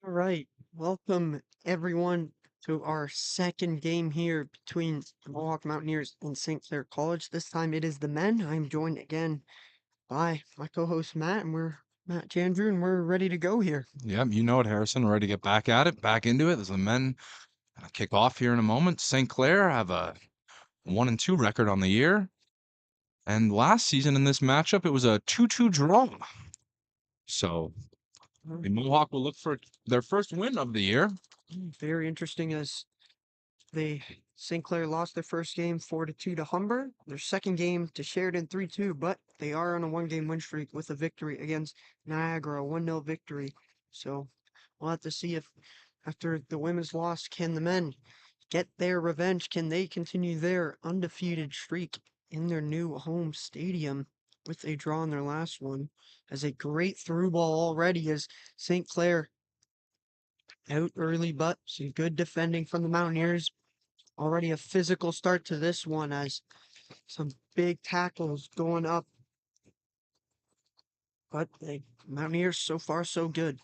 All right, welcome everyone to our second game here between the Mohawk Mountaineers and St. Clair College. This time it is the men. I'm joined again by my co-host Matt, and we're Matt Jandrew, and we're ready to go here. Yep, you know it, Harrison. We're ready to get back at it, back into it. As the men kick off here in a moment. St. Clair have a 1-2 record on the year. And last season in this matchup, it was a 2-2 draw. So the Mohawk will look for their first win of the year. Very interesting as St. Clair lost their first game 4-2 to Humber, their second game to Sheridan 3-2, but they are on a one-game win streak with a victory against Niagara, a 1-0 victory. So we'll have to see if after the women's loss, can the men get their revenge? Can they continue their undefeated streak in their new home stadium with a draw in their last one? As a great through ball already as St. Clair out early, but some good defending from the Mountaineers. Already a physical start to this one as some big tackles going up. But the Mountaineers so far so good.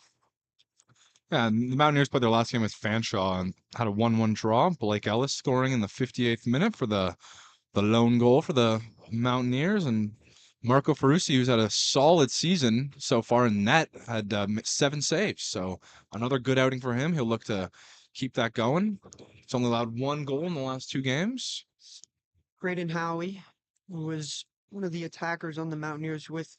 Yeah, and the Mountaineers played their last game with Fanshawe and had a 1-1 draw. Blake Ellis scoring in the 58th minute for the lone goal for the Mountaineers, and Marco Ferrucci, who's had a solid season so far in net, had 7 saves. So another good outing for him. He'll look to keep that going. He's only allowed 1 goal in the last 2 games. Braden Howie, who was one of the attackers on the Mountaineers with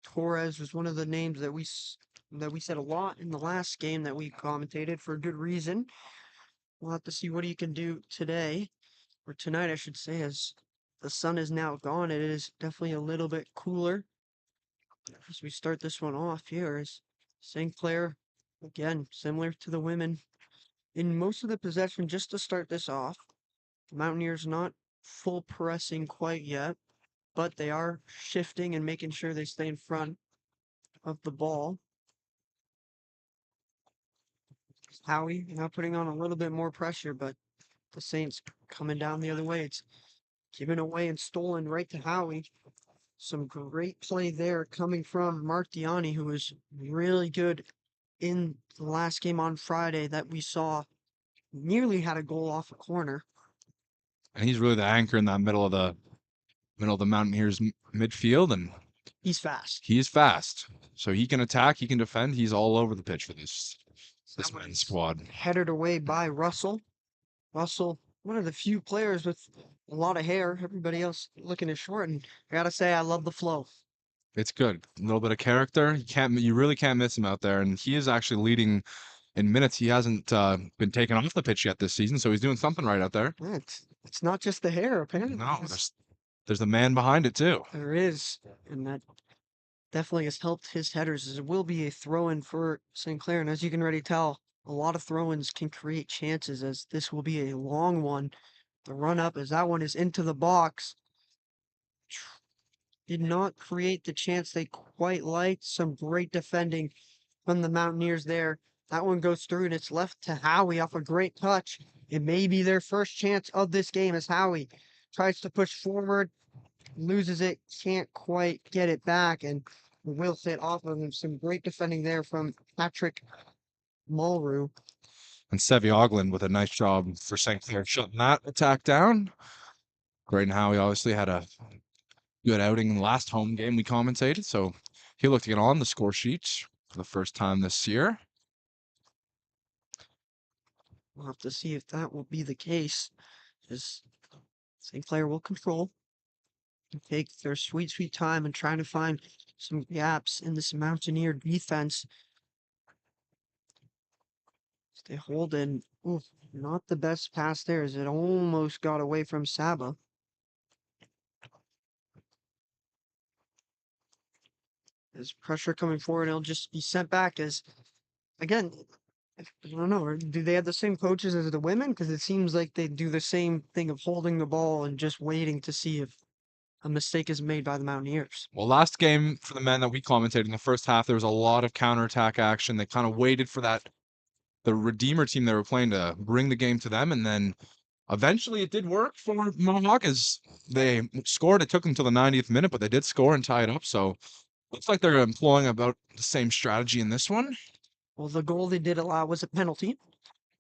Torres, was one of the names that we said a lot in the last game that we commentated for good reason. We'll have to see what he can do today, or tonight, I should say, as the sun is now gone. It is definitely a little bit cooler as we start this one off here. As St. Clair, again, similar to the women, in most of the possession, just to start this off. Mountaineers not full pressing quite yet, but they are shifting and making sure they stay in front of the ball. Howie now putting on a little bit more pressure, but the Saints coming down the other way. It's given away and stolen right to Howie. Some great play there coming from Mark Diani, who was really good in the last game on Friday that we saw. Nearly had a goal off a corner. And he's really the anchor in that middle of the Mountaineers midfield, and He's fast. he is fast. So he can attack, he can defend. He's all over the pitch for this That men's was squad. headed away by Russell. Russell, one of the few players with a lot of hair. Everybody else looking as short. And I gotta say, I love the flow. It's good. A little bit of character. You really can't miss him out there. And he is actually leading in minutes. He hasn't been taken off the pitch yet this season, so he's doing something right out there. Yeah, it's not just the hair, apparently. No, there's the man behind it too. There is, and that definitely has helped his headers, as it will be a throw-in for St. Clair. And as you can already tell, a lot of throw-ins can create chances, as this will be a long one. The run up, as that one is into the box, did not create the chance they quite liked. Some great defending from the Mountaineers there. That one goes through and it's left to Howie off a great touch. It may be their first chance of this game as Howie tries to push forward, loses it, can't quite get it back, and will hit off of him. Some great defending there from Patrick Mulrew. And Sevi Ogland with a nice job for St. Clair shutting that attack down. Graydon Howie obviously had a good outing in the last home game we commentated, so he looked to get on the score sheet for the first time this year. We'll have to see if that will be the case, as St. Clair will control and take their sweet, sweet time and trying to find some gaps in this Mountaineer defense. They hold in. Ooh, not the best pass there, as it almost got away from Saba. As pressure coming forward, it'll just be sent back as, again, I don't know, do they have the same coaches as the women? Because it seems like they do the same thing of holding the ball and just waiting to see if a mistake is made by the Mountaineers. Well, last game for the men that we commentated in the first half, there was a lot of counterattack action. They kind of waited for the Redeemer team they were playing to bring the game to them, and then eventually it did work for Mohawk as they scored. It took them till the 90th minute, but they did score and tie it up. So looks like they're employing about the same strategy in this one. Well, the goal they did allow was a penalty.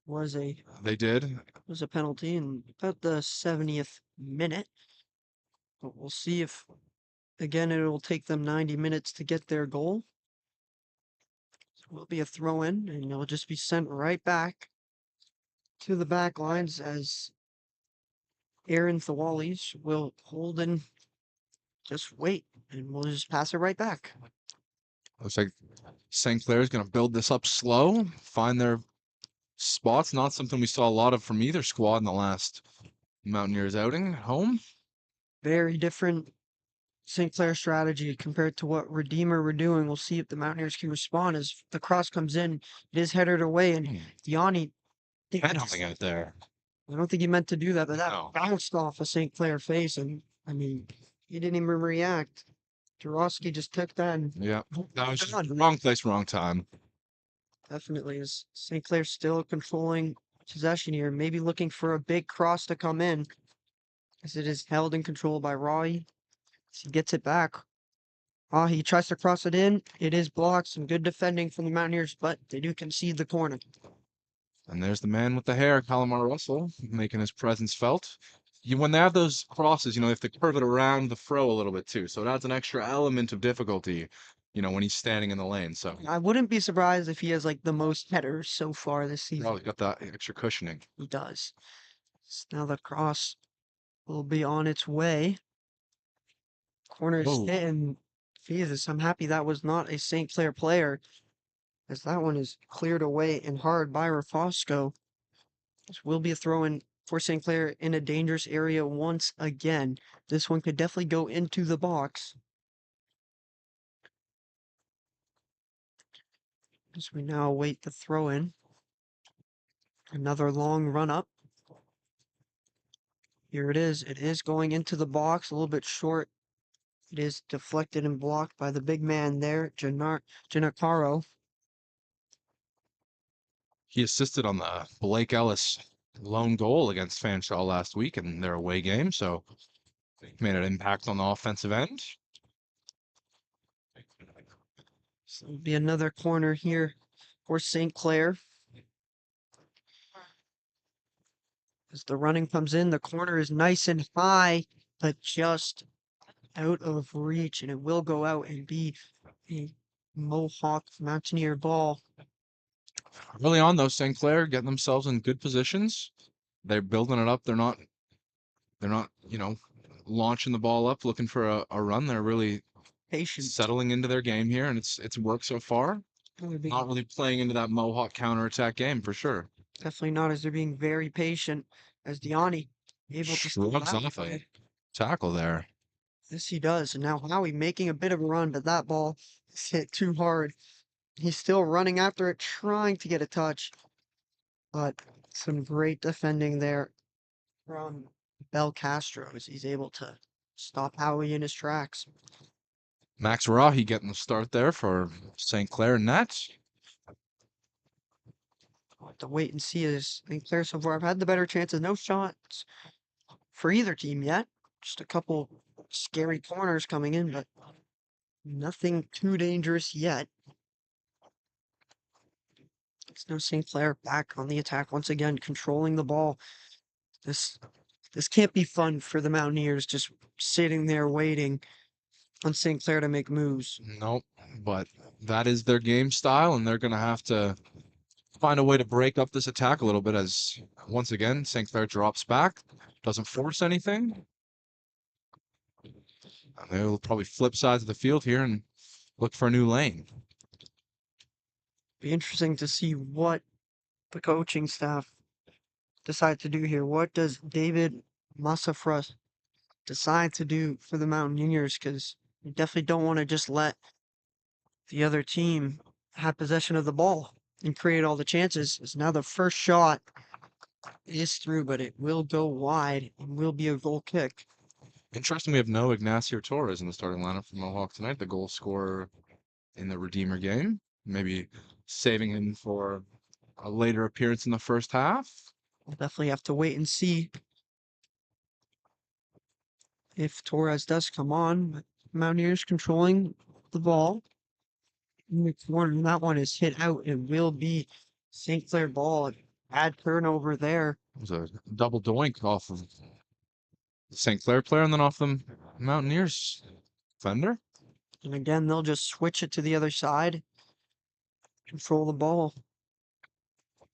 They did. Was a penalty in about the 70th minute. But we'll see if, again, it will take them 90 minutes to get their goal. So it will be a throw in, and it'll just be sent right back to the back lines as Aaron Thwalis will hold and just wait, and we'll just pass it right back. Looks like St. Clair's going to build this up slow, find their spots. Not something we saw a lot of from either squad in the last Mountaineers outing at home. Very different St. Clair strategy compared to what Redeemer were doing. We'll see if the Mountaineers can respond as the cross comes in. It is headed away, and Yanni. Headhunting out there. I don't think he meant to do that, but that No. bounced off a St. Clair face, and I mean, he didn't even react. Jarosky just took that and Yeah, that was just gone. wrong place, wrong time. Definitely is St. Clair still controlling possession here, maybe looking for a big cross to come in, as it is held in control by Rahi. He gets it back. He tries to cross it in. It is blocked. Some good defending from the Mountaineers, but they do concede the corner. And there's the man with the hair, Calamar Russell, making his presence felt. When they have those crosses, they have to curve it around the throw a little bit too. So it adds an extra element of difficulty, when he's standing in the lane. So I wouldn't be surprised if he has like the most headers so far this season. probably got that extra cushioning. He does. Now the cross will be on its way. Corner is hit, and Jesus, I'm happy that was not a St. Clair player, as that one is cleared away and hard by Rafosco. This will be a throw in for St. Clair in a dangerous area once again. This one could definitely go into the box. As we now await the throw in. Another long run up. Here it is. It is going into the box, a little bit short. It is deflected and blocked by the big man there, Gennaro. He assisted on the Blake Ellis lone goal against Fanshawe last week in their away game, so made an impact on the offensive end. So it'll be another corner here for St. Clair. As the running comes in, the corner is nice and high, but just out of reach, and it will go out and be a Mohawk Mountaineer ball. Early on, though, St. Clair getting themselves in good positions. They're building it up. They're not, launching the ball up, looking for a run. They're really Patient. settling into their game here, and it's worked so far. Not really playing into that Mohawk counterattack game for sure. Definitely not, as they're being very patient, as Diani able to Shrugs off a tackle there. Yes, he does. And now Howie making a bit of a run, but that ball is hit too hard. He's still running after it, trying to get a touch, but some great defending there from Bel Castro as he's able to stop Howie in his tracks. Max Rahi getting the start there for St. Clair Nets. We'll have to wait and see as St. Clair so far have had the better chances. No shots for either team yet. Just a couple scary corners coming in, but nothing too dangerous yet. It's no St. Clair back on the attack once again, controlling the ball. This this can't be fun for the Mountaineers just sitting there waiting on St. Clair to make moves. Nope, but that is their game style, and they're going to have to find a way to break up this attack a little bit as, once again, St. Clair drops back, doesn't force anything. And they'll probably flip sides of the field here and look for a new lane. Be interesting to see what the coaching staff decide to do here. What does David Massafra decide to do for the Mountaineers? Because you definitely don't want to just let the other team have possession of the ball and create all the chances. As now the first shot is through, but it will go wide and will be a goal kick. Interesting, we have no Ignacio Torres in the starting lineup for Mohawk tonight, the goal scorer in the Redeemer game. Maybe saving him for a later appearance in the first half. We'll definitely have to wait and see if Torres does come on. But Mountaineers controlling the ball in the corner. And that one is hit out. It will be St. Clair ball. Bad turnover there. It was a double doink off of the St. Clair player and then off the Mountaineers defender. And again, they'll just switch it to the other side. Control the ball.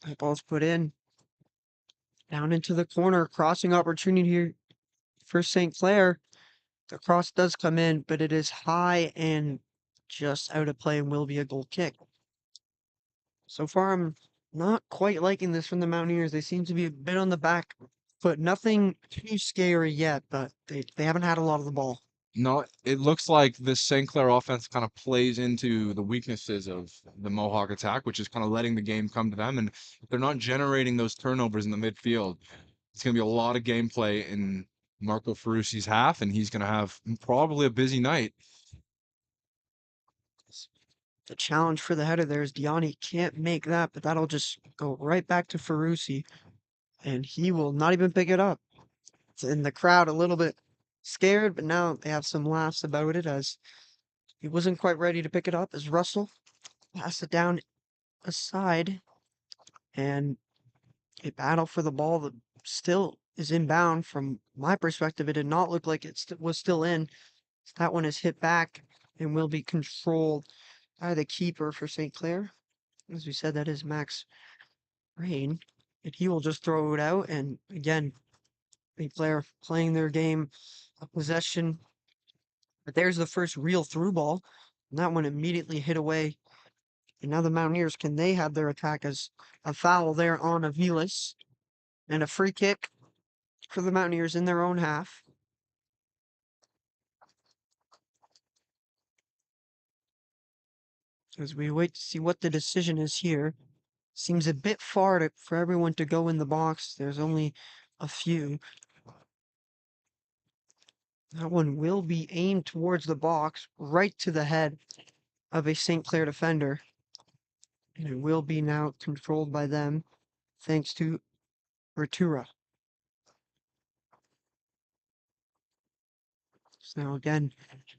That ball's put in. Down into the corner. Crossing opportunity here for St. Clair. The cross does come in, but it is high and just out of play and will be a goal kick. So far, I'm not quite liking this from the Mountaineers. They seem to be a bit on the back foot. Nothing too scary yet, but they haven't had a lot of the ball. No, it looks like this St. Clair offense kind of plays into the weaknesses of the Mohawk attack, which is kind of letting the game come to them. And if they're not generating those turnovers in the midfield, it's going to be a lot of gameplay in Marco Ferrucci's half, and he's going to have probably a busy night. The challenge for the header there is Diani can't make that, but that'll just go right back to Ferrucci, and he will not even pick it up. It's in the crowd a little bit scared, but now they have some laughs about it as he wasn't quite ready to pick it up as Russell passed it down aside, and a battle for the ball that still is inbound. From my perspective, it did not look like it was still in. That one is hit back and will be controlled by the keeper for St. Clair. As we said, that is Max Rain, and he will just throw it out. And again, St. Clair playing their game of possession. But there's the first real through ball, and that one immediately hit away. And now the Mountaineers, can they have their attack as a foul there on Aviles and a free kick for the Mountaineers in their own half. As we wait to see what the decision is here. Seems a bit far for everyone to go in the box. There's only a few. That one will be aimed towards the box, right to the head of a St. Clair defender. And it will be now controlled by them, thanks to Ratura. So now again,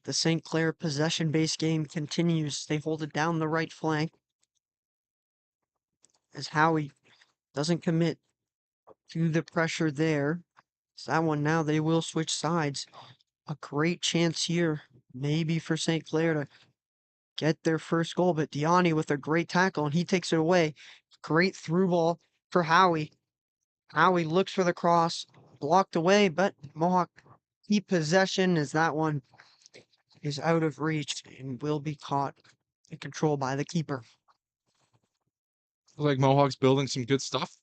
the St. Clair possession-based game continues. They hold it down the right flank. As Howie doesn't commit to the pressure there. So that one now they will switch sides. A great chance here, maybe for St. Clair to get their first goal, but Diani with a great tackle and he takes it away. Great through ball for Howie. Howie looks for the cross, blocked away, but Mohawk keep possession as that one is out of reach and will be caught and controlled by the keeper. Looks like Mohawk's building some good stuff.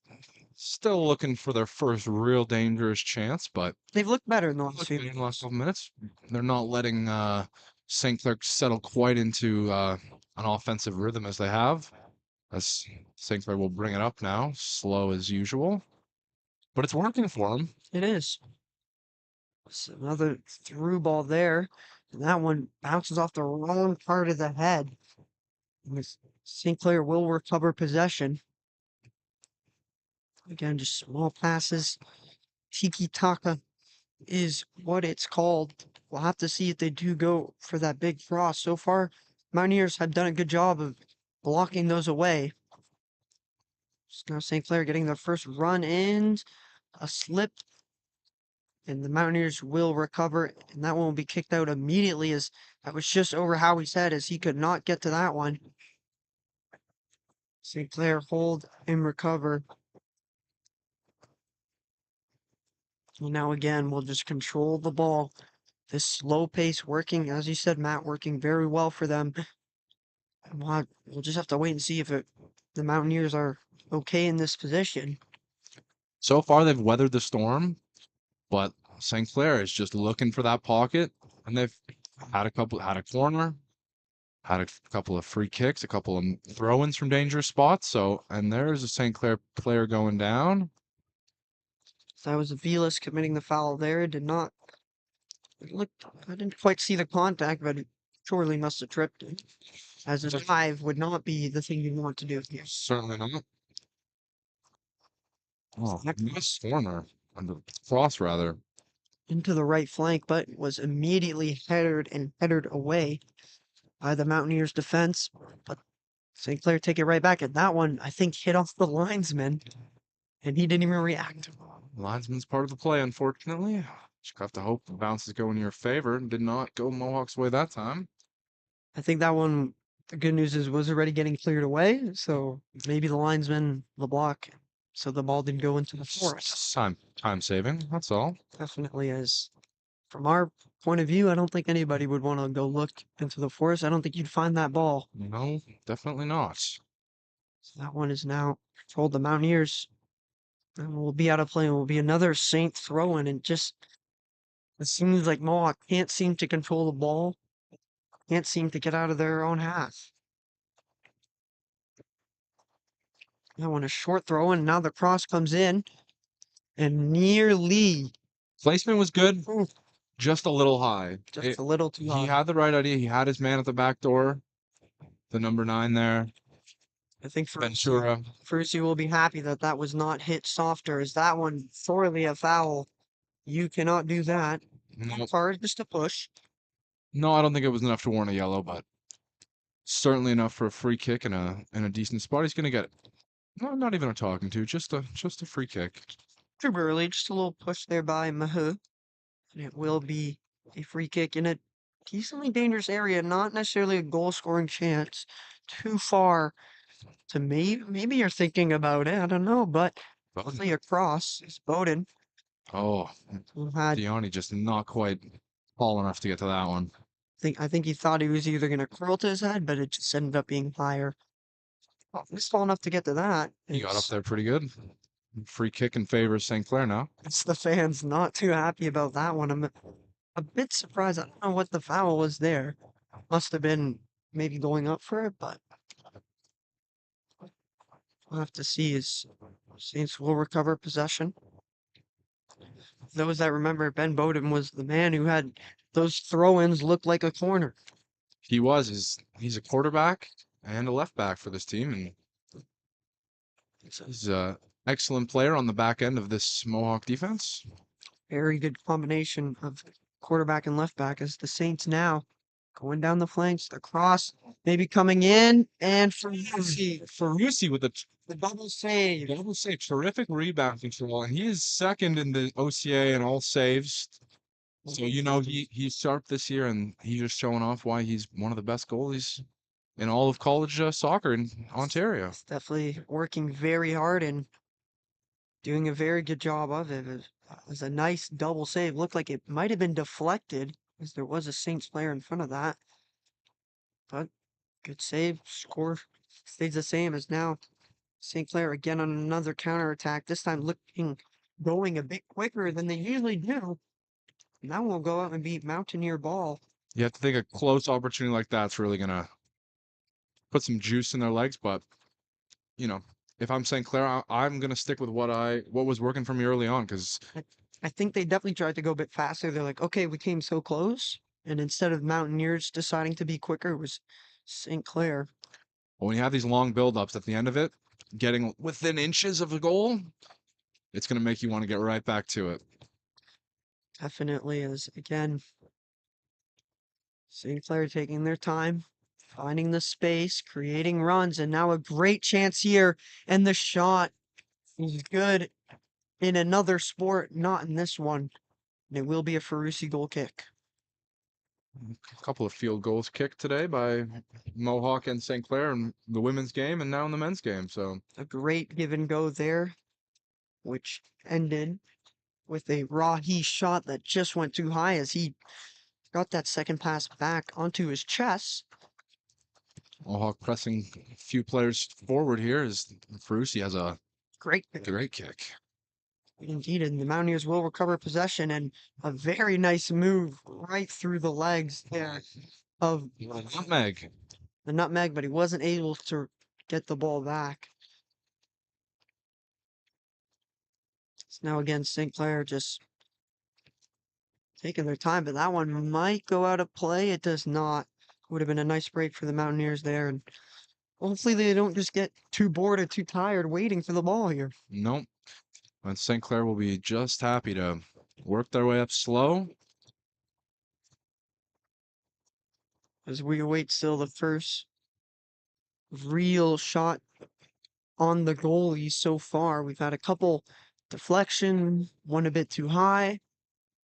Still looking for their first real dangerous chance, but They've looked better in the last look, few in the last minutes. couple minutes, they're not letting St. Clair settle quite into an offensive rhythm as they have. As St. Clair will bring it up now, slow as usual, but it's working for them. It is. It's another through ball there. And that one bounces off the wrong part of the head. St. Clair will recover possession. Again, just small passes. Tiki taka is what it's called. We'll have to see if they do go for that big cross. So far, Mountaineers have done a good job of blocking those away. So now St. Clair getting their first run in, a slip, and the Mountaineers will recover, and that one will be kicked out immediately as that was just over Howie's head as he could not get to that one. St. Clair hold and recover. And now again, we'll just control the ball. This slow pace working, as you said, Matt, working very well for them. We'll just have to wait and see if the Mountaineers are okay in this position. So far, they've weathered the storm, but St. Clair is just looking for that pocket, and they've had a corner, had a couple of free kicks, a couple of throw-ins from dangerous spots. So, and there's a St. Clair player going down. So that was Vilas committing the foul there. Did not look. I didn't quite see the contact, but it surely must have tripped it. As a dive would not be the thing you want to do here. Certainly not. Oh, That nice corner under cross rather. into the right flank, but was immediately headed away by the Mountaineers defense. But St. Clair take it right back. And that one, I think, hit off the linesman, and he didn't even react. Linesman's part of the play, unfortunately. Just have to hope the bounces go in your favor. Did not go Mohawk's way that time. I think that one, the good news is, was already getting cleared away. So maybe the linesman, the block, so the ball didn't go into the forest. Just time saving. That's all. Definitely is. From our point of view, I don't think anybody would want to go look into the forest. I don't think you'd find that ball. No, definitely not. So that one is now told the Mountaineers. And will be out of play and will be another Saint throw-in. And just, it seems like Mohawk can't seem to control the ball, can't seem to get out of their own half. That one a short throw, and now the cross comes in and nearly Placement was good, ooh, just a little high. just a little too He high. had the right idea. He had his man at the back door, the number 9 there, I think Ventura. Ferrucci will be happy that that was not hit softer, as that one sorely a foul. You cannot do that. No, It's hard just to push. no, I don't think it was enough to warrant a yellow, but certainly enough for a free kick and a decent spot. He's gonna get it. No, not even a talking to, just a free kick. Too early, just a little push there by Mahu. And it will be a free kick in a decently dangerous area, not necessarily a goal scoring chance. Too far to maybe you're thinking about it, I don't know, but Bowden. definitely a cross is Bowden, Oh, who had Diani just not quite tall enough to get to that one. I think he thought he was either gonna curl to his head, but it just ended up being higher. Well, he's tall enough to get to that. He got up It's there pretty good. Free kick in favor of St. Clair now. it's the fans not too happy about that one. I'm a bit surprised. I don't know what the foul was there. Must have been maybe going up for it, but we'll have to see as Saints will recover possession. Those that remember, Ben Bowden was the man who had those throw-ins look like a corner. He's a quarterback and a left back for this team, and he's a excellent player on the back end of this Mohawk defense. Very good combination of quarterback and left back as the Saints now going down the flanks. The cross maybe coming in, and Ferrucci with the double save. double save, terrific rebound control, and he is second in the OCAA in all saves. So you know he's sharp this year, and he's just showing off why he's one of the best goalies in all of college soccer in Ontario. He's definitely working very hard and doing a very good job of it. It was a nice double save. Looked like it might have been deflected, as there was a Saints player in front of that. But good save. Score stays the same as now. St. Clair again on another counterattack, this time going a bit quicker than they usually do. Now we'll go out and beat Mountaineer ball. You have to think a close opportunity like that's really gonna put some juice in their legs. But you know, if I'm St. Clair, I'm gonna stick with what was working for me early on because I think they definitely tried to go a bit faster. They're like, okay, we came so close. And instead of Mountaineers deciding to be quicker, it was St. Clair. when you have these long buildups at the end of it, getting within inches of a goal, it's gonna make you want to get right back to it. Definitely is. Again, St. Clair taking their time, finding the space, creating runs, and now a great chance here. And the shot is good in another sport, not in this one. And it will be a Ferrucci goal kick. A couple of field goals kicked today by Mohawk and St. Clair in the women's game and now in the men's game. So A great give and go there, which ended with a Rahi shot that just went too high as he got that second pass back onto his chest. Mohawk pressing a few players forward here as Ferrucci has a Great great kick. indeed, and the Mountaineers will recover possession and a very nice move right through the legs there of Nutmeg. the nutmeg, but he wasn't able to get the ball back. It's now again St. Clair just taking their time, but that one might go out of play. It does not. Would have been a nice break for the Mountaineers there, and hopefully they don't just get too bored or too tired waiting for the ball here. Nope. And St. Clair will be just happy to work their way up slow. As we await still the first real shot on the goalie so far. We've had a couple deflection, one a bit too high.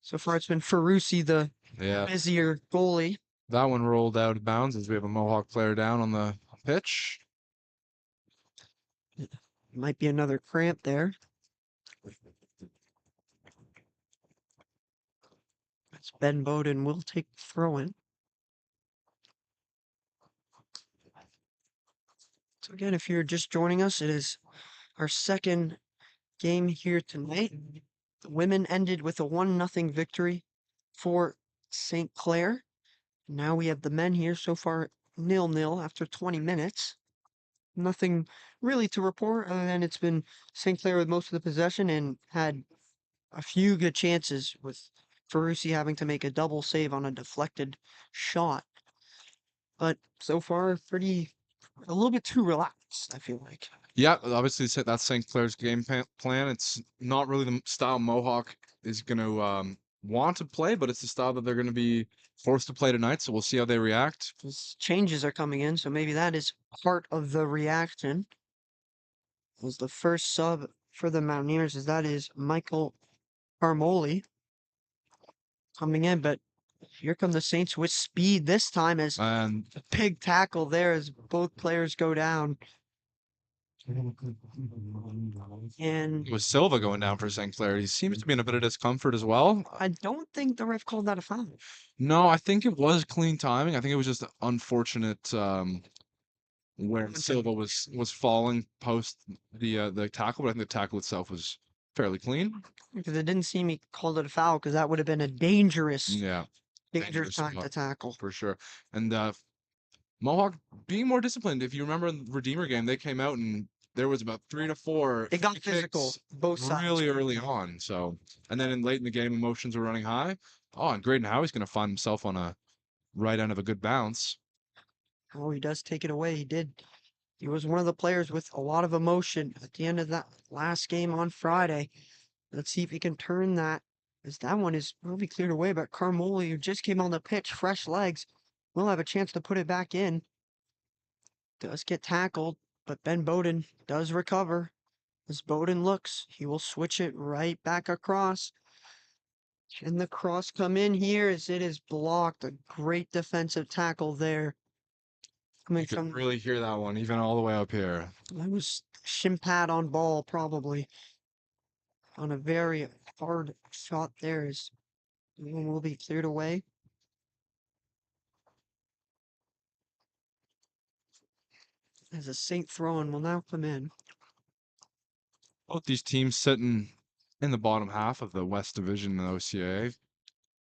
So far it's been Ferrucci, the Yeah, busier goalie. that one rolled out of bounds as we have a Mohawk player down on the pitch. Might be another cramp there. As Ben Bowden will take the throw in. So again, if you're just joining us, it is our second game here tonight. The women ended with a 1-0 victory for St. Clair. Now we have the men here so far 0-0 after 20 minutes. Nothing really to report other than it's been St. Clair with most of the possession and had a few good chances with Ferrucci having to make a double save on a deflected shot. But so far, a little bit too relaxed, I feel like. Yeah, obviously that's St. Clair's game plan. It's not really the style Mohawk is going to want to play, but it's the style that they're going to be forced to play tonight. So we'll see how they react. Changes are coming in, so maybe that is part of the reaction. Was the first sub for the Mountaineers, as that is Michael Carmoli coming in, but here come the Saints with speed this time as And a big tackle there as both players go down. And it was Silva going down for St. Clair. He seems to be in a bit of discomfort as well. I don't think the ref called that a foul. No, I think it was clean timing. I think it was just unfortunate where Silva was falling post the tackle, but I think the tackle itself was fairly clean. Because it didn't seem he called it a foul because that would have been a dangerous, Yeah, dangerous time to tackle. for sure. And Mohawk being more disciplined. If you remember in the Redeemer game, they came out and there was about 3 to 4 It got free physical, kicks both sides. really early on. So, and then late in the game, emotions were running high. Oh, and Graydon Howie's going to find himself on a right end of a good bounce. Oh, he does take it away. He did. He was one of the players with a lot of emotion at the end of that last game on Friday. Let's see if he can turn that, as that one will be cleared away. But Carmoli, who just came on the pitch, fresh legs, will have a chance to put it back in. Does get tackled, but Ben Bowden does recover. As Bowden looks, he will switch it right back across. Can the cross come in here as it is blocked? A great defensive tackle there. Coming You could from, really hear that one, even all the way up here. that was shin pad on ball, probably. On a very hard shot there as one will be cleared away. As a Saint throw-in will now come in. Both these teams sitting in the bottom half of the West Division in the OCAA.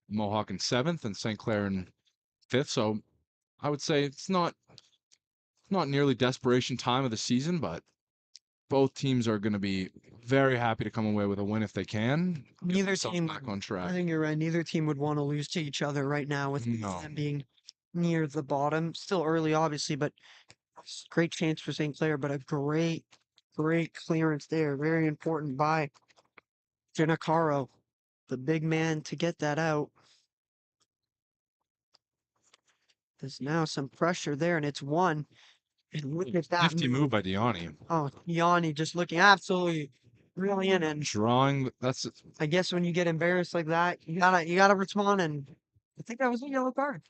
Mohawk in 7th and St. Clair in 5th. So I would say it's not nearly desperation time of the season, but both teams are going to be very happy to come away with a win if they can. Get Neither themselves team, back on I track. think you're right. Neither team would want to lose to each other right now with No. them being near the bottom. Still early, obviously, but great chance for St. Clair, but a great clearance there. Very important by Giancarlo, the big man, to get that out. There's now some pressure there, and it's one. And look at that Nifty move by Diani. Oh, Yanni just looking absolutely brilliant. And Drawing, that's I guess when you get embarrassed like that, you gotta respond. And I think that was a yellow card.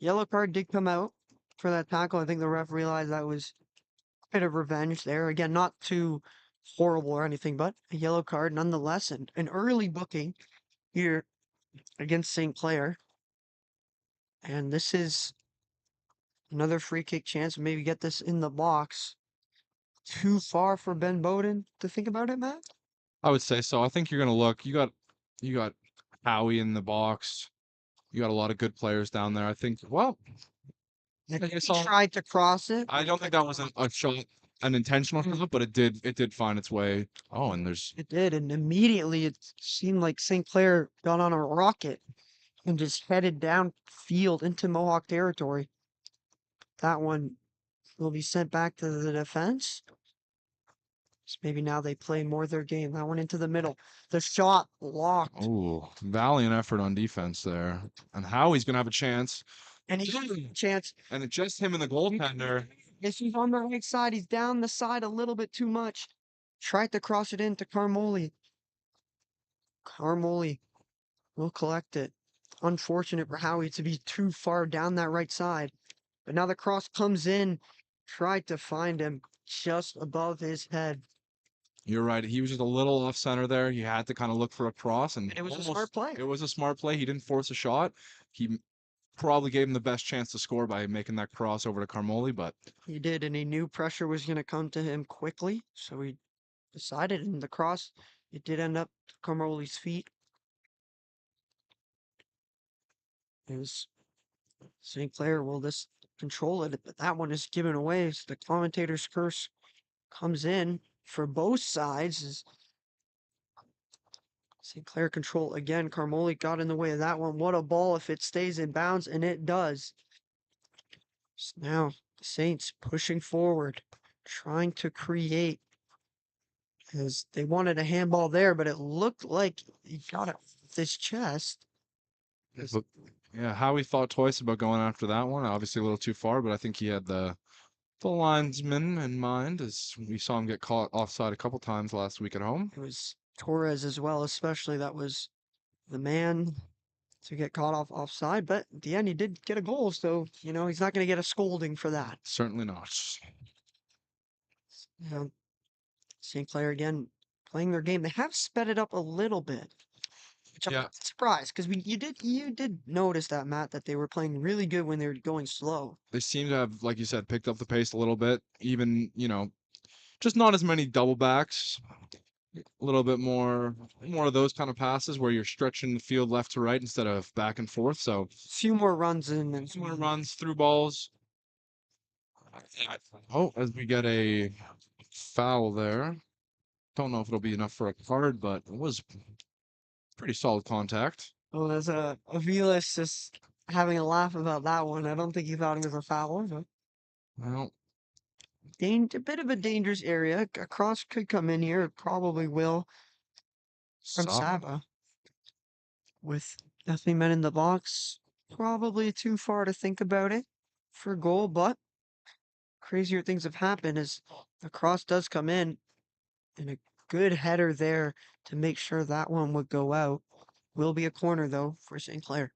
Yellow card did come out for that tackle. I think the ref realized that was a bit of revenge there. Again, not too horrible or anything, but a yellow card nonetheless. And an early booking here against St. Clair. And this is another free kick chance. Maybe get this in the box. Too far for Ben Bowden to think about it, Matt? I would say so. I think you're going to look. You got Howie in the box. You got a lot of good players down there. I think. Well, I I think guess he tried to cross it. I don't think that was a shot, an intentional shot, but it did find its way. Oh, and there's It did, and immediately it seemed like St. Clair got on a rocket and just headed down field into Mohawk territory. That one will be sent back to the defense. So maybe now they play more their game. That one into the middle. The shot blocked. oh, valiant effort on defense there. And Howie's gonna have a chance. And he has a chance. And it's just him and the goaltender. Yes, he's on the right side. He's down the side a little bit too much. Tried to cross it into Carmoli. Carmoli will collect it. Unfortunate for Howie to be too far down that right side. But now the cross comes in. Tried to find him just above his head. You're right. He was just a little off center there. He had to kind of look for a cross, and And it was a smart play. It was a smart play. He didn't force a shot. He probably gave him the best chance to score by making that cross over to Carmoli, but He did, and he knew pressure was going to come to him quickly. So he decided, and the cross, it did end up to Carmoli's feet. It was St. Clair will this control it, but that one is given away. So the commentator's curse comes in for both sides. As St. Clair control again. Carmoli got in the way of that one. What a ball if it stays in bounds, and it does. So now the Saints pushing forward, trying to create. As they wanted a handball there, but it looked like he got it with his chest. but, yeah, Howie thought twice about going after that one. Obviously a little too far, but I think he had the linesman in mind as we saw him get caught offside a couple times last week at home. It was Torres as well, especially that was the man to get caught offside. But at the end, he did get a goal, so he's not going to get a scolding for that. Certainly not. Yeah, St. Clair again playing their game. They have sped it up a little bit, which I'm Yeah, surprised because you did notice that, Matt, that they were playing really good when they were going slow. they seem to have, like you said, picked up the pace a little bit. Even, just not as many double backs. A little bit more of those kind of passes where you're stretching the field left to right instead of back and forth. So Few more runs in and more runs through balls. Oh, as we get a foul there. Don't know if it'll be enough for a card, but it was pretty solid contact. well, as a Avila's just having a laugh about that one. I don't think he thought it was a foul, but Well, a bit of a dangerous area. A cross could come in here. It probably will from stop. Saba. With nothing men in the box, probably too far to think about it for goal, but crazier things have happened as the cross does come in and a good header there to make sure that one would go out. Will be a corner though for St. Clair.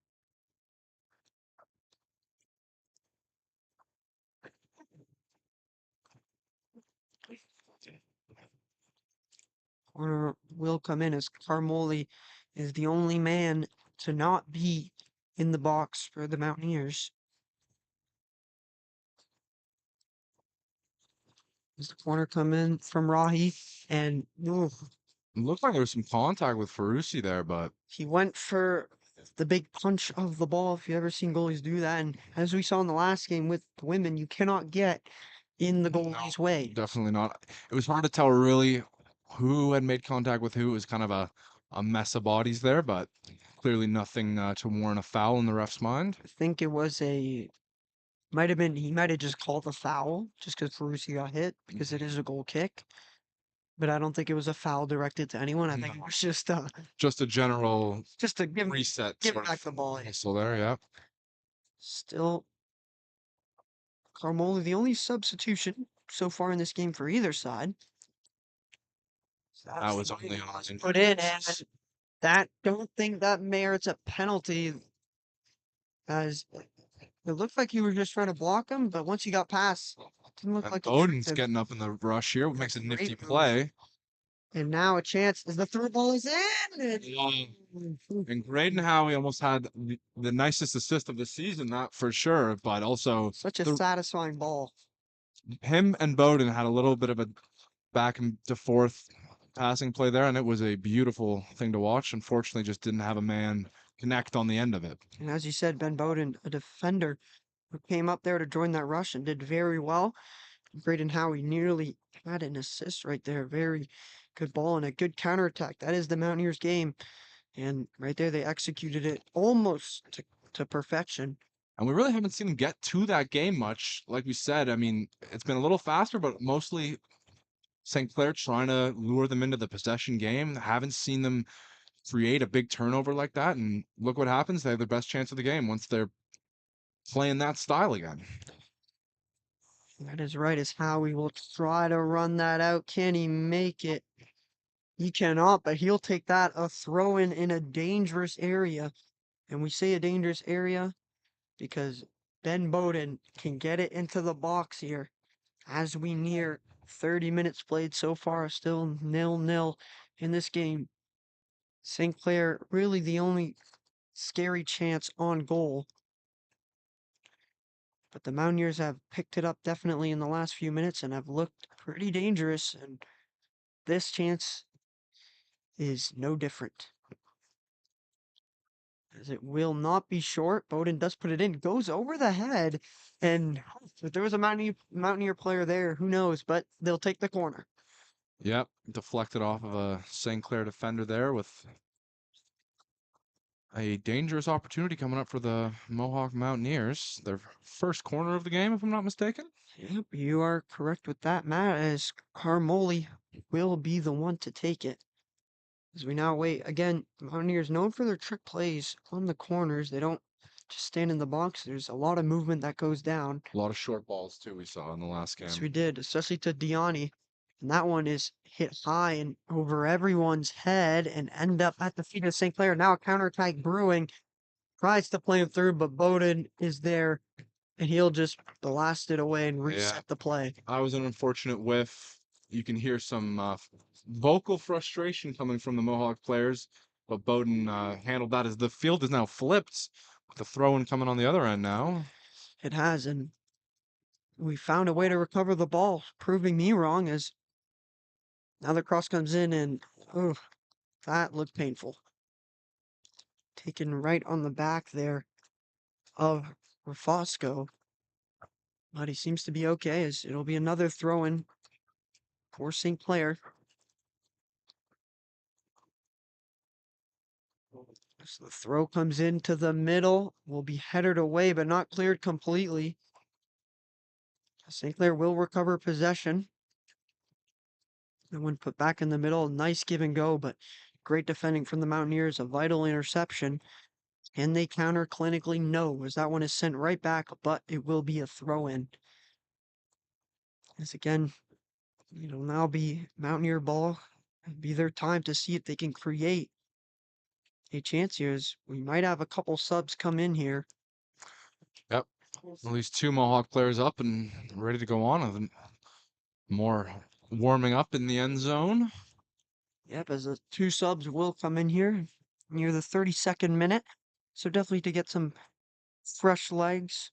Corner will come in as Carmoli is the only man to not be in the box for the Mountaineers. As the corner come in from Rahi, and ooh, It looked like there was some contact with Ferrucci there, but he went for the big punch of the ball. If you ever seen goalies do that, and as we saw in the last game with the women, you cannot get in the goalie's way. definitely not. It was hard to tell really who had made contact with who. It was kind of a mess of bodies there, but clearly nothing to warrant a foul in the ref's mind. I think it was might have been he might have just called a foul just because Ferrucci got hit because it is a goal kick. But I don't think it was a foul directed to anyone. I think it No. was Just a general just to reset give sort back of the ball. Yeah. whistle there, yeah. Still, Carmoli, the only substitution so far in this game for either side. That was only on Put in, and that don't think that merits a penalty, as it looked like you were just trying to block him, but once you got past, it didn't look and like you Bowden's tried to. getting up in the rush here, makes a Great nifty move. play. And now a chance as the through ball is in. And Graydon Howie almost had the nicest assist of the season, that for sure. But also, Such a the satisfying ball. him and Bowden had a little bit of a back and to forth passing play there, and it was a beautiful thing to watch. Unfortunately, just didn't have a man connect on the end of it. And as you said, Ben Bowden, a defender who came up there to join that rush and did very well. Braden Howie nearly had an assist right there. Very good ball and a good counterattack. That is the Mountaineers game. And right there, they executed it almost to perfection. And we really haven't seen them get to that game much. Like we said, I mean, it's been a little faster, but mostly St. Clair trying to lure them into the possession game. Haven't seen them create a big turnover like that. And look what happens. They have the best chance of the game once they're playing that style again. That is right, as Howie will try to run that out. Can he make it? He cannot, but he'll take that a throw in a dangerous area. And we say a dangerous area because Ben Bowden can get it into the box here as we near 30 minutes played so far, still 0-0 in this game. St. Clair really the only scary chance on goal. But the Mountaineers have picked it up definitely in the last few minutes and have looked pretty dangerous. And this chance is no different. As it will not be short. Bowden does put it in, goes over the head. And if there was a Mountaineer player there, who knows? But they'll take the corner. Yep, deflected off of a St. Clair defender there with a dangerous opportunity coming up for the Mohawk Mountaineers. Their first corner of the game, if I'm not mistaken. Yep, you are correct with that, Matt, as Carmoli will be the one to take it. As we now wait, again, Mountaineers known for their trick plays on the corners. They don't just stand in the box. There's a lot of movement that goes down. A lot of short balls too we saw in the last game. Yes, we did, especially to Diani. And that one is hit high and over everyone's head and end up at the feet of St. Clair. Now a counterattack brewing. Tries to play him through, but Bowden is there and he'll just blast it away and reset the play. I was an unfortunate whiff. You can hear some vocal frustration coming from the Mohawk players, but Bowden handled that as the field is now flipped with the throw-in coming on the other end now. It has, and we found a way to recover the ball, proving me wrong as now the cross comes in and oh, that looked painful. Taken right on the back there of Rafosco. But he seems to be okay as it'll be another throw in for St. Clair. So the throw comes into the middle, will be headed away, but not cleared completely. St. Clair will recover possession. And when put back in the middle, nice give and go, but great defending from the Mountaineers, a vital interception. Can they counter clinically? No, as that one is sent right back, but it will be a throw in. As again, it'll now be Mountaineer ball. It'll be their time to see if they can create a chance here, as we might have a couple subs come in here. Yep. At least two Mohawk players up and ready to go on. And more warming up in the end zone. Yep, as the two subs will come in here near the 32nd minute. So definitely to get some fresh legs.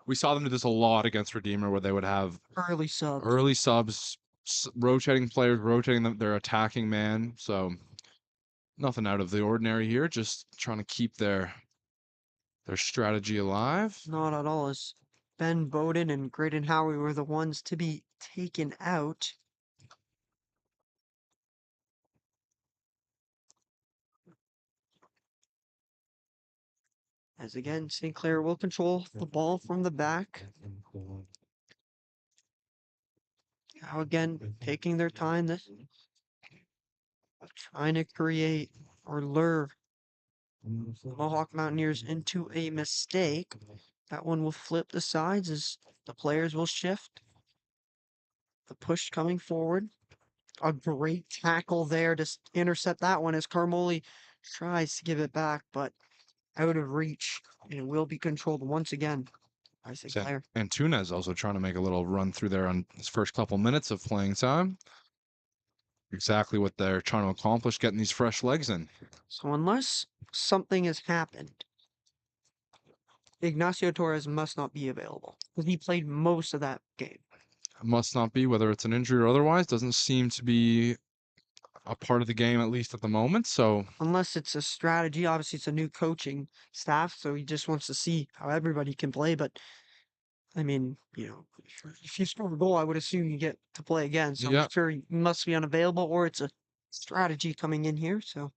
We saw them do this a lot against Redeemer, where they would have Early subs. early subs, rotating players, rotating their attacking man. So nothing out of the ordinary here. Just trying to keep their strategy alive. Not at all, as Ben Bowden and Graydon Howie were the ones to be taken out. As again, St. Clair will control the ball from the back. Now again, taking their time, this trying to create or lure the Mohawk Mountaineers into a mistake. That one will flip the sides as the players will shift. The push coming forward. A great tackle there to intercept that one as Carmoli tries to give it back, but out of reach, and it will be controlled once again by St. Clair. And Tunez also trying to make a little run through there on his first couple minutes of playing time. Exactly what they're trying to accomplish, getting these fresh legs in. So unless something has happened, Ignacio Torres must not be available because he played most of that game. Must not be, whether it's an injury or otherwise, doesn't seem to be a part of the game, at least at the moment. So Unless it's a strategy, obviously it's a new coaching staff, so he just wants to see how everybody can play. But I mean, if you score a goal, I would assume you get to play again. So yeah, I'm sure he must be unavailable, or it's a strategy coming in here. So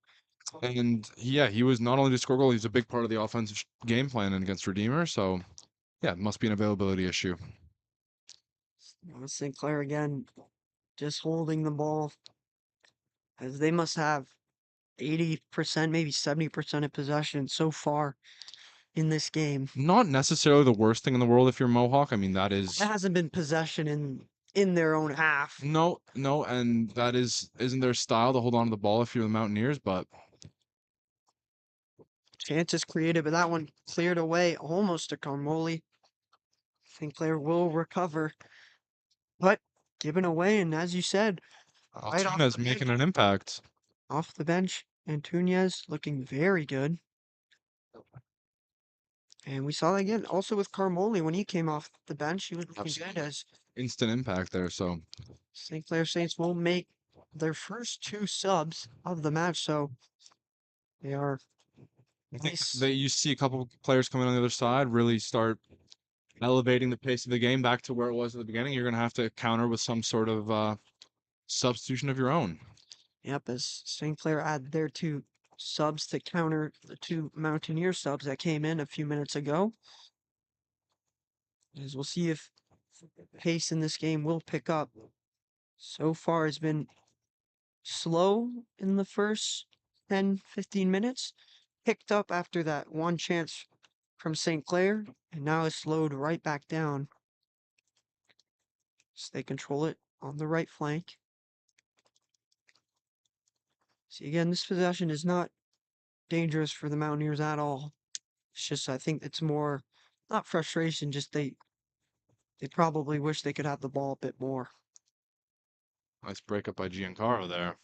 and yeah, he was not only to score goal, he's a big part of the offensive game plan against Redeemer. So yeah, it must be an availability issue. St. Clair again, just holding the ball, as they must have 80%, maybe 70% of possession so far in this game. Not necessarily the worst thing in the world if you're Mohawk. I mean, that It is hasn't been possession in their own half. no, and that isn't their style to hold on to the ball if you're the Mountaineers, but Chances created, but that one cleared away almost to Carmoli. St. Clair will recover, but given away, and as you said, right off Altuna's the making bench, an impact. Antunes looking very good. And we saw that again also with Carmoli when he came off the bench. He was looking good as Instant impact there. So St. Clair Saints will make their first two subs of the match. So they are I think nice. that you see a couple players coming on the other side really start elevating the pace of the game back to where it was at the beginning. You're going to have to counter with some sort of substitution of your own. Yep, as St. Clair add their two subs to counter the two Mountaineer subs that came in a few minutes ago. As we'll see if pace in this game will pick up. So far, it's been slow in the first 10-15 minutes. Picked up after that one chance from St. Clair, and now it's slowed right back down. So they control it on the right flank. See, again, this possession is not dangerous for the Mountaineers at all. It's just, I think it's more, not frustration, just they probably wish they could have the ball a bit more. Nice breakup by Giancarlo there.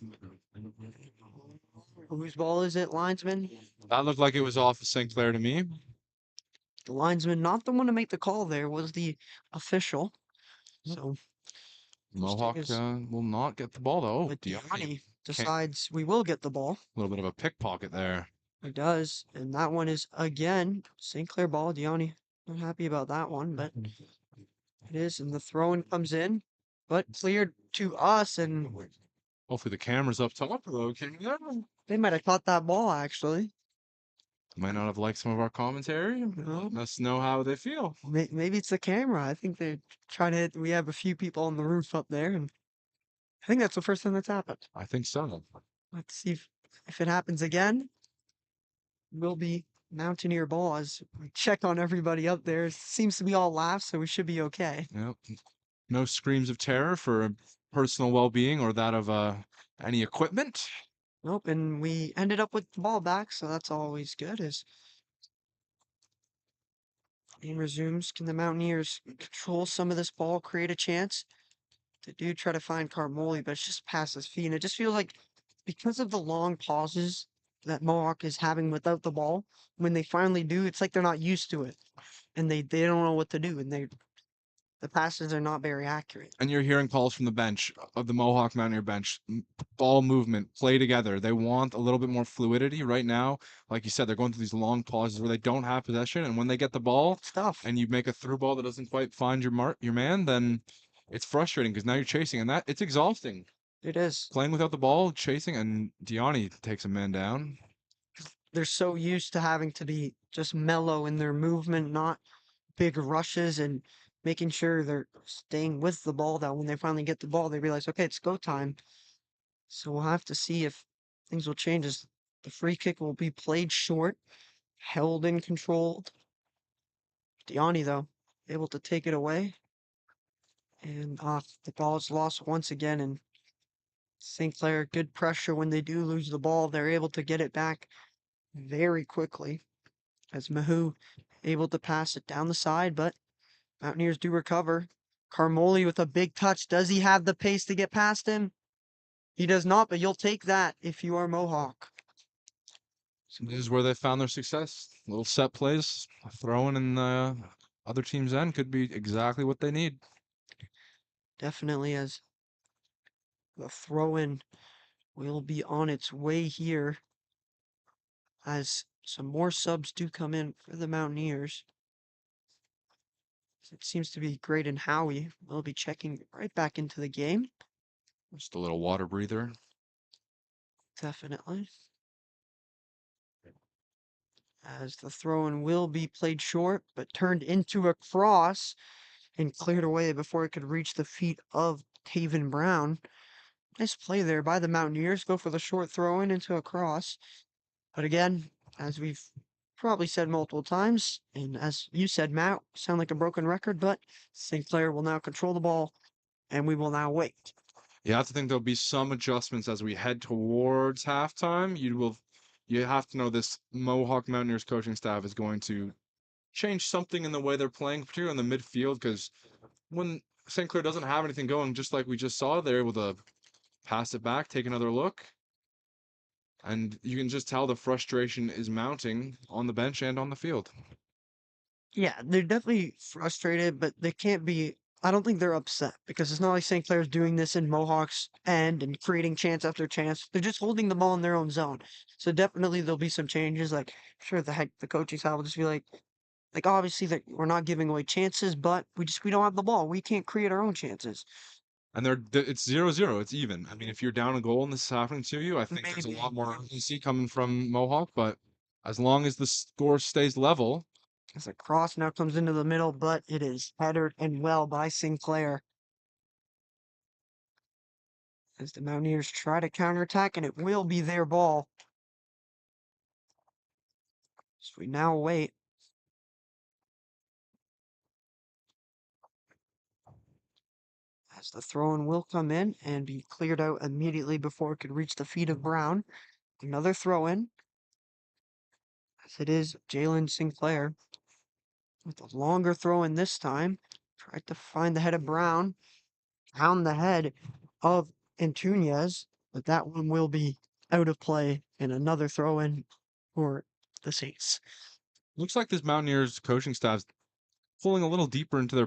Whose ball is it, linesman? That looked like it was off of St. Clair to me. The linesman, not the one to make the call there, was the official. So Mohawk will not get the ball though. but Diani Diani decides we will get the ball. A little bit of a pickpocket there. He does, and that one is again St. Clair ball. Diani not happy about that one, but it is, and the throw-in comes in, but cleared to us, and Hopefully the camera's up top. Okay. they might have caught that ball actually. Might not have liked some of our commentary. No. Let us know how they feel. Maybe it's the camera. I think they're trying to hit. We have a few people on the roof up there, and I think that's the first time that's happened. I think so. Let's see if it happens again. Will be Mountaineer ball as we check on everybody up there. Seems to be all laughs, so we should be okay. Yep. No screams of terror for personal well-being or that of any equipment. Nope, and we ended up with the ball back, so that's always good. As game resumes, can the Mountaineers control some of this ball, create a chance? They do try to find Carmoli, but it's just past his feet, and it just feels like because of the long pauses that Mohawk is having without the ball, when they finally do, it's like they're not used to it. and they don't know what to do, and the passes are not very accurate. And you're hearing calls from the bench of the Mohawk Mountaineer bench. Ball movement, play together. They want a little bit more fluidity right now. Like you said, they're going through these long pauses where they don't have possession, and when they get the ball It's tough. and you make a through ball that doesn't quite find your man, then it's frustrating because now you're chasing, and that it's exhausting. It is. Playing without the ball, chasing, and Diani takes a man down. They're so used to having to be just mellow in their movement, not big rushes, and making sure they're staying with the ball that when they finally get the ball, they realize, okay, it's go time. So we'll have to see if things will change as the free kick will be played short, held and controlled. Diani, though, able to take it away. And the ball is lost once again. And St. Clair, good pressure when they do lose the ball. They're able to get it back very quickly. As Mahu able to pass it down the side, but Mountaineers do recover. Carmoli with a big touch. Does he have the pace to get past him? He does not, but you'll take that if you are Mohawk. So this is where they found their success. Little set plays, throwing in the other team's end could be exactly what they need. Definitely, as the throw-in will be on its way here, as some more subs do come in for the Mountaineers. It seems to be Great and Howie will be checking right back into the game. Just a little water breather. Definitely. As the throw-in will be played short, but turned into a cross and cleared away before it could reach the feet of Taven Brown. Nice play there by the Mountaineers. Go for the short throw-in into a cross. But again, as we've probably said multiple times, and as you said, Matt, sound like a broken record, but St. Clair will now control the ball, and we will now wait. You have to think there'll be some adjustments as we head towards halftime. You have to know this Mohawk Mountaineers coaching staff is going to change something in the way they're playing, particularly in the midfield, because when St. Clair doesn't have anything going, just like we just saw, they're able to pass it back, take another look, and you can just tell the frustration is mounting on the bench and on the field. Yeah, they're definitely frustrated, but they can't be. I don't think they're upset because it's not like St. Clair's doing this in Mohawk's end and creating chance after chance. They're just holding the ball in their own zone. So definitely there'll be some changes. Like, sure, the coaching staff will just be like obviously that we're not giving away chances, but we don't have the ball. We can't create our own chances. And it's 0-0. It's even. I mean, if you're down a goal and this is happening to you, I think there's a Maybe. lot more urgency coming from Mohawk. But as long as the score stays level, As a cross now comes into the middle, but it is headed and well by Sinclair. As the Mountaineers try to counterattack, and it will be their ball. So we now wait. As the throw-in will come in and be cleared out immediately before it could reach the feet of Brown. Another throw-in. As it is Jalen Sinclair with a longer throw-in this time. Tried to find the head of Brown. Found the head of Antunes, but that one will be out of play and another throw-in for the Saints. looks like this Mountaineers coaching staff's pulling a little deeper into their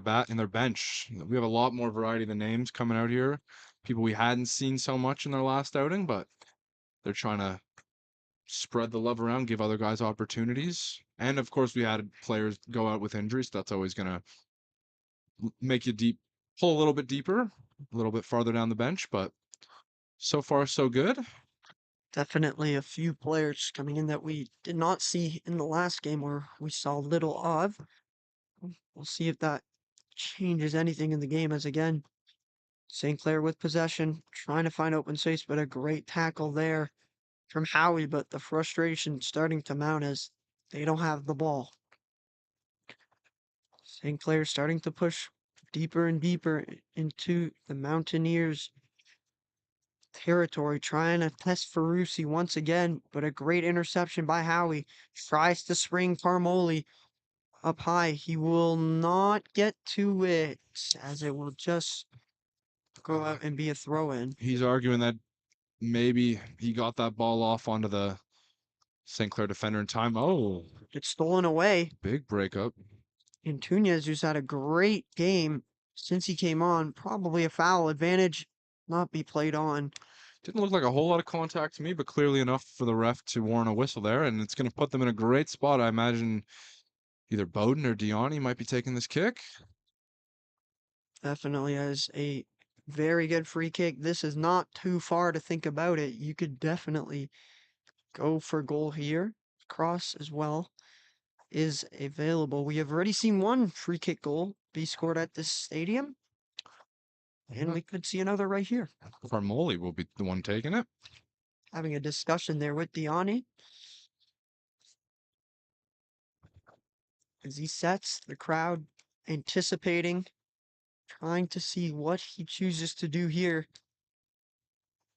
bench. We have a lot more variety of the names coming out here. People we hadn't seen so much in their last outing, but they're trying to spread the love around, give other guys opportunities. And of course, we had players go out with injuries. So that's always going to make you pull a little bit deeper, a little bit farther down the bench. But so far, so good. Definitely a few players coming in that we did not see in the last game or we saw little of. We'll see if that changes anything in the game as again, St. Clair with possession, trying to find open space, but a great tackle there from Howie, but the frustration starting to mount as they don't have the ball. St. Clair starting to push deeper and deeper into the Mountaineers territory, trying to test Ferrucci once again, but a great interception by Howie. Tries to spring Carmoli up high. He will not get to it as it will just go out and be a throw in. He's arguing that maybe he got that ball off onto the St. Clair defender in time. Oh, It's stolen away. big breakup. And Tunez, who's had a great game since he came on, probably a foul advantage, not be played on. Didn't look like a whole lot of contact to me, but clearly enough for the ref to warrant a whistle there, and it's going to put them in a great spot. I imagine either Bowden or Diani might be taking this kick. Definitely has a very good free kick. This is not too far to think about it. You could definitely go for goal here. Cross as well is available. We have already seen one free kick goal be scored at this stadium, and we could see another right here. Carmoli will be the one taking it. Having a discussion there with Diani as he sets the crowd, anticipating, trying to see what he chooses to do here.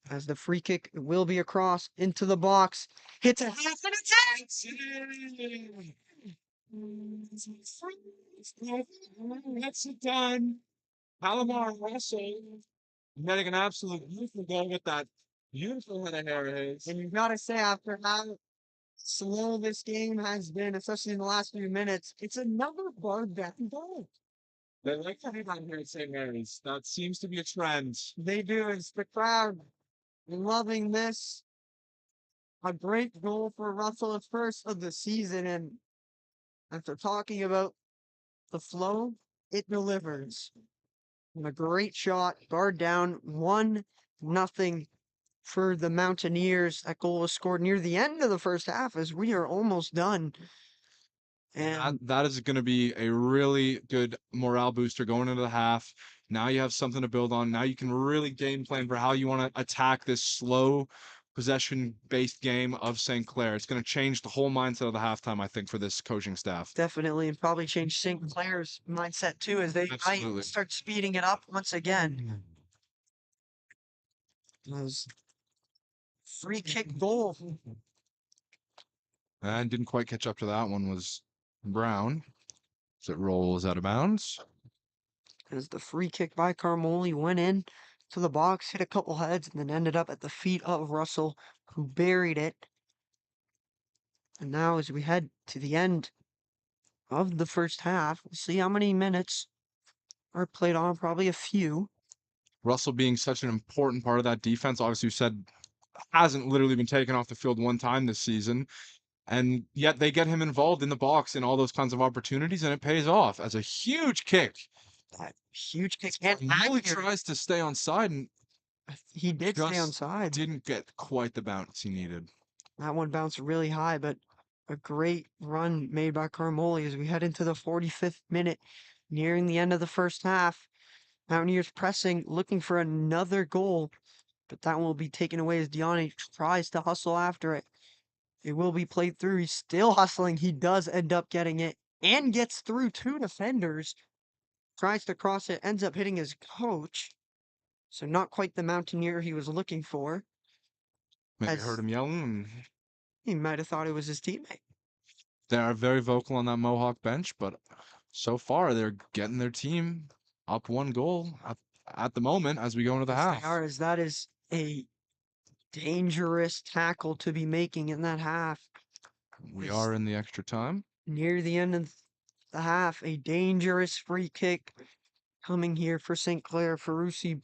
As the free kick will be across into the box, hits a half and it's in! That's it done. Palomar Russell getting an absolute beautiful goal with that beautiful head of hair of his. And you've got to say, after how slow this game has been, especially in the last few minutes, it's another bug back goal. They like to hit on here at St. Mary's. That seems to be a trend. They do. It's the crowd loving this. A great goal for Russell, his first of the season. And after talking about the flow, it delivers. And a great shot, guard down, 1-0 for the Mountaineers. That goal was scored near the end of the first half as we are almost done. And That is going to be a really good morale booster going into the half. Now you have something to build on. Now you can really game plan for how you want to attack this slow possession-based game of St. Clair. It's going to change the whole mindset of the halftime, I think, for this coaching staff. definitely, and probably change St. Clair's mindset too, as they Absolutely. might start speeding it up once again. As free kick goal. And didn't quite catch up to that one was Brown. As it rolls out of bounds. As the free kick by Carmoli went in to the box, hit a couple heads, and then ended up at the feet of Russell, who buried it. And now, as we head to the end of the first half, we'll see how many minutes are played on. Probably a few. Russell being such an important part of that defense, obviously you said hasn't literally been taken off the field one time this season. And yet they get him involved in the box in all those kinds of opportunities, and it pays off as a huge kick. That huge kick. And Molly accurate. tries to stay on side and He did stay on just side. didn't get quite the bounce he needed. That one bounced really high, but a great run made by Carmoli as we head into the 45th minute, nearing the end of the first half. Mountaineers pressing, looking for another goal, but that will be taken away as Diani tries to hustle after it. It will be played through. He's still hustling. He does end up getting it and gets through two defenders. Tries to cross it, ends up hitting his coach. So not quite the Mountaineer he was looking for. Maybe As heard him yelling, and he might have thought it was his teammate. they are very vocal on that Mohawk bench, but so far they're getting their team up one goal at the moment as we go into the Yes, they half. are, as that is a dangerous tackle to be making in that half. We It's are in the extra time. near the end of the half. A dangerous free kick coming here for St. Clair. Ferrucci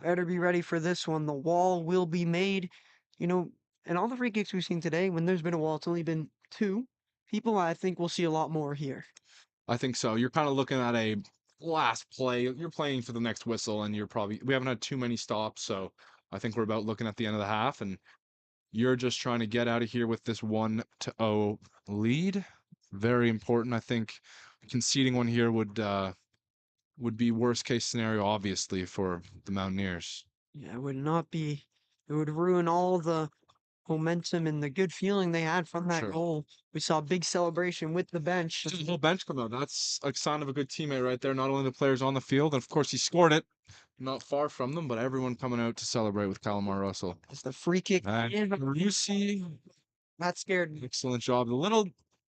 better be ready for this one. The wall will be made. You know, and all the free kicks we've seen today, when there's been a wall, it's only been two. People, I think we'll see a lot more here. I think so. You're kind of looking at a last play. You're playing for the next whistle, and we haven't had too many stops, so I think we're about looking at the end of the half, and you're just trying to get out of here with this 1-0 lead. Very important. I think conceding one here would be worst case scenario, obviously, for the Mountaineers. Yeah, it would not be, it would ruin all the momentum and the good feeling they had from that Sure. goal. We saw a big celebration with the bench. Just the whole bench come out. That's a sign of a good teammate right there. Not only the players on the field, and of course he scored it, not far from them, but everyone coming out to celebrate with Calamar Russell. As the free kick And in, Rusi, that scared me. excellent job. A little,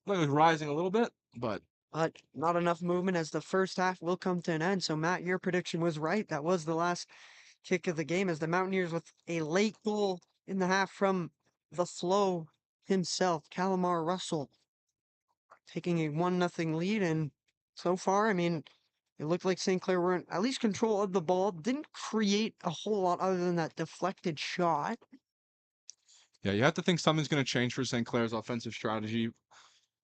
like it was rising a little bit, but But not enough movement as the first half will come to an end. So, Matt, your prediction was right. That was the last kick of the game as the Mountaineers with a late goal in the half from the flow himself, Calamar Russell, taking a 1-0 lead. And so far. I mean, it looked like St. Clair were in at least control of the ball, didn't create a whole lot other than that deflected shot. Yeah, you have to think something's going to change for St. Clair's offensive strategy.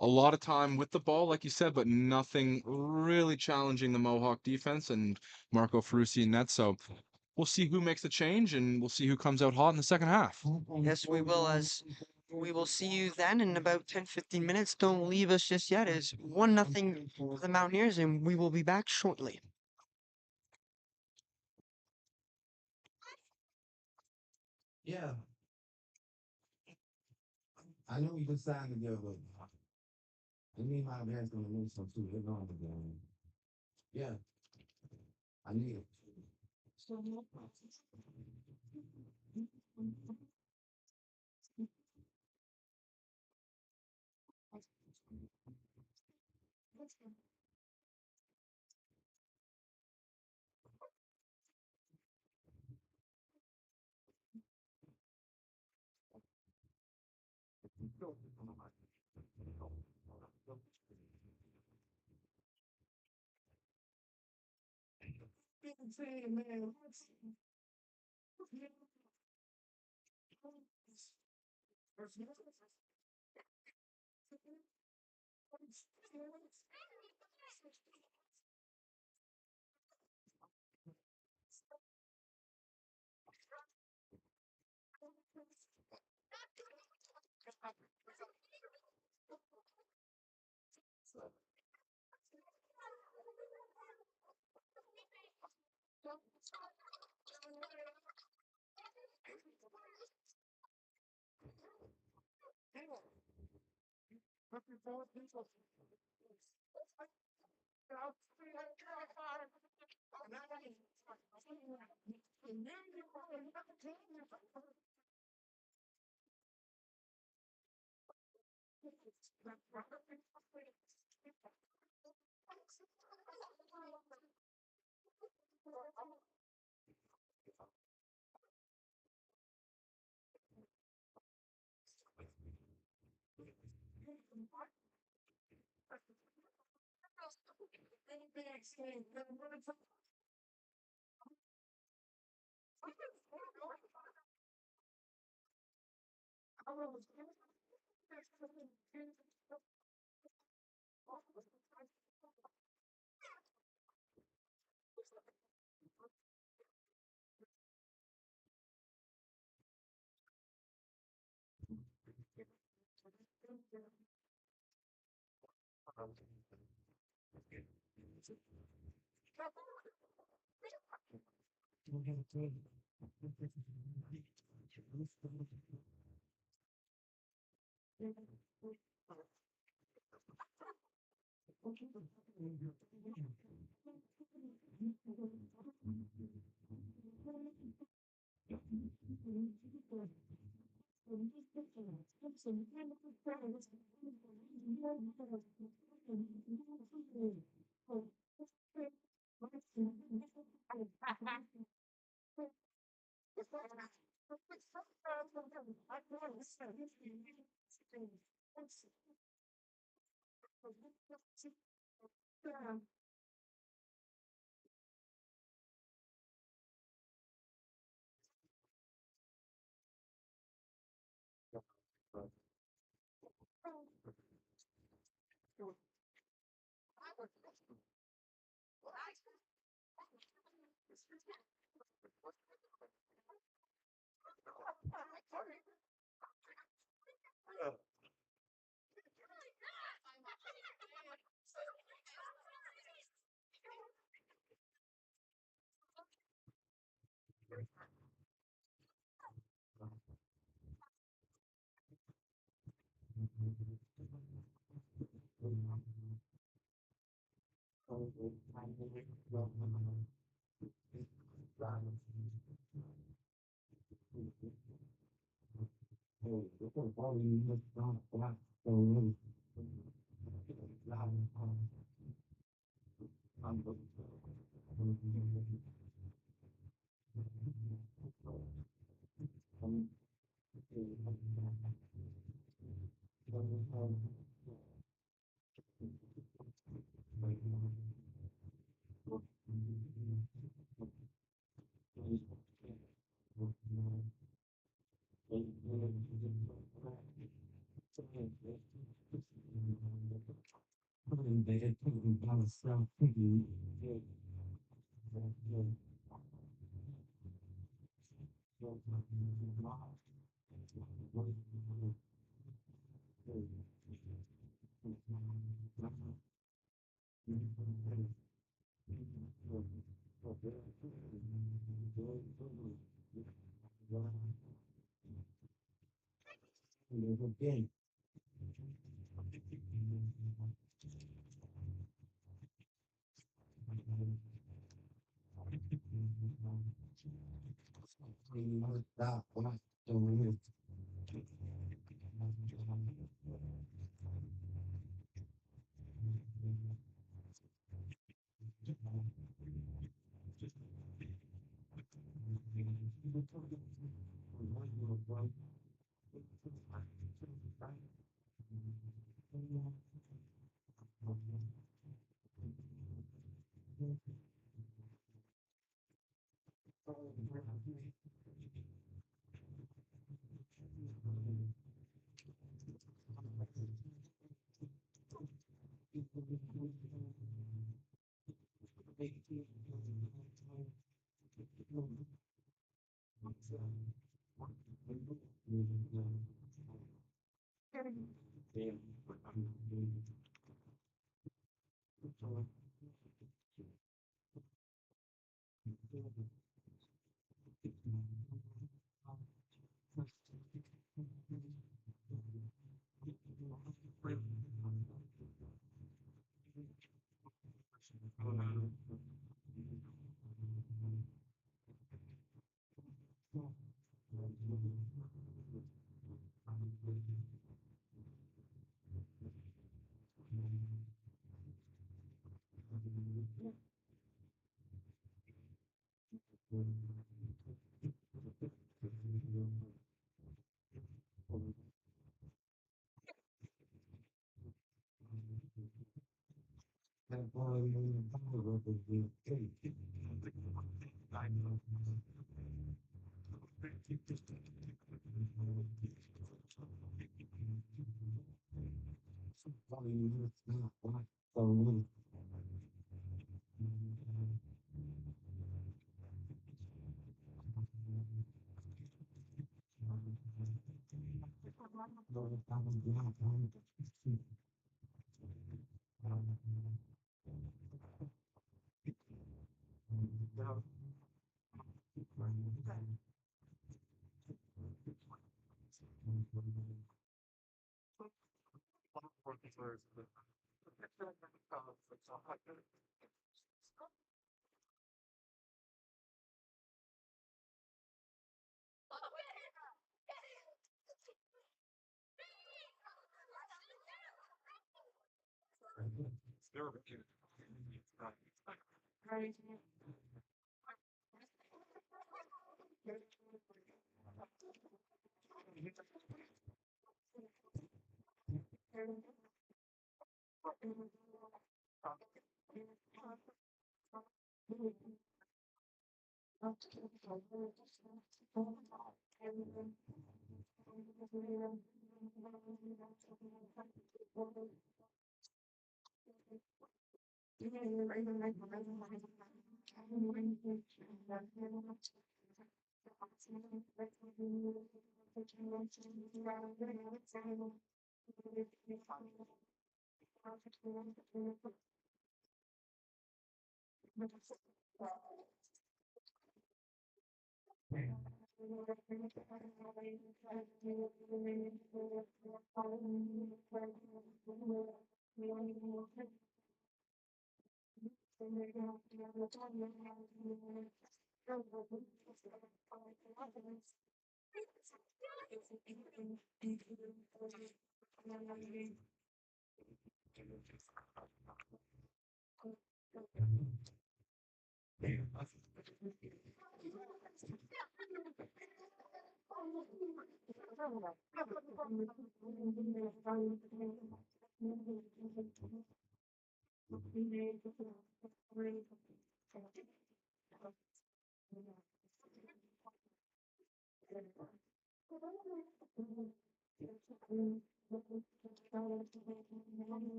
A lot of time with the ball, like you said, but nothing really challenging the Mohawk defense and Marco Ferrucci in net. So we'll see who makes the change and we'll see who comes out hot in the second half. Yes, we will, as we will see you then in about 10-15 minutes. Don't leave us just yet. It's 1-0 for the Mountaineers, and we will be back shortly. Yeah, I know we just signed together, but I need my man's gonna lose some too. They're going again. Yeah, I need it.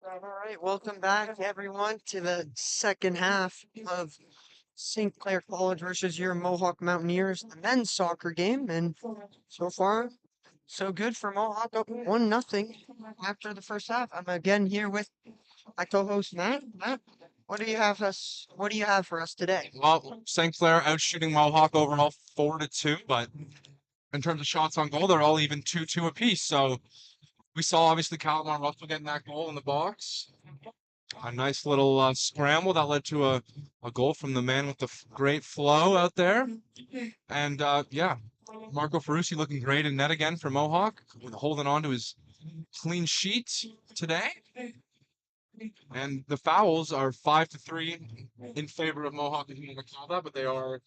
All right, welcome back, everyone, to the second half of St. Clair College versus your Mohawk Mountaineers, the men's soccer game. And so far, so good for Mohawk, up 1-0 after the first half. I'm again here with my co-host Matt. Matt, what do you have us? What do you have for us today? Well, St. Clair out shooting Mohawk overall 4-2, but in terms of shots on goal, they're all even 2-2 apiece. So we saw obviously Calamar Russell getting that goal in the box. A nice little scramble that led to a goal from the man with the great flow out there. And yeah, Marco Ferrucci looking great in net again for Mohawk, holding on to his clean sheet today. And the fouls are 5-3 in favor of Mohawk, if you want to call that, but they are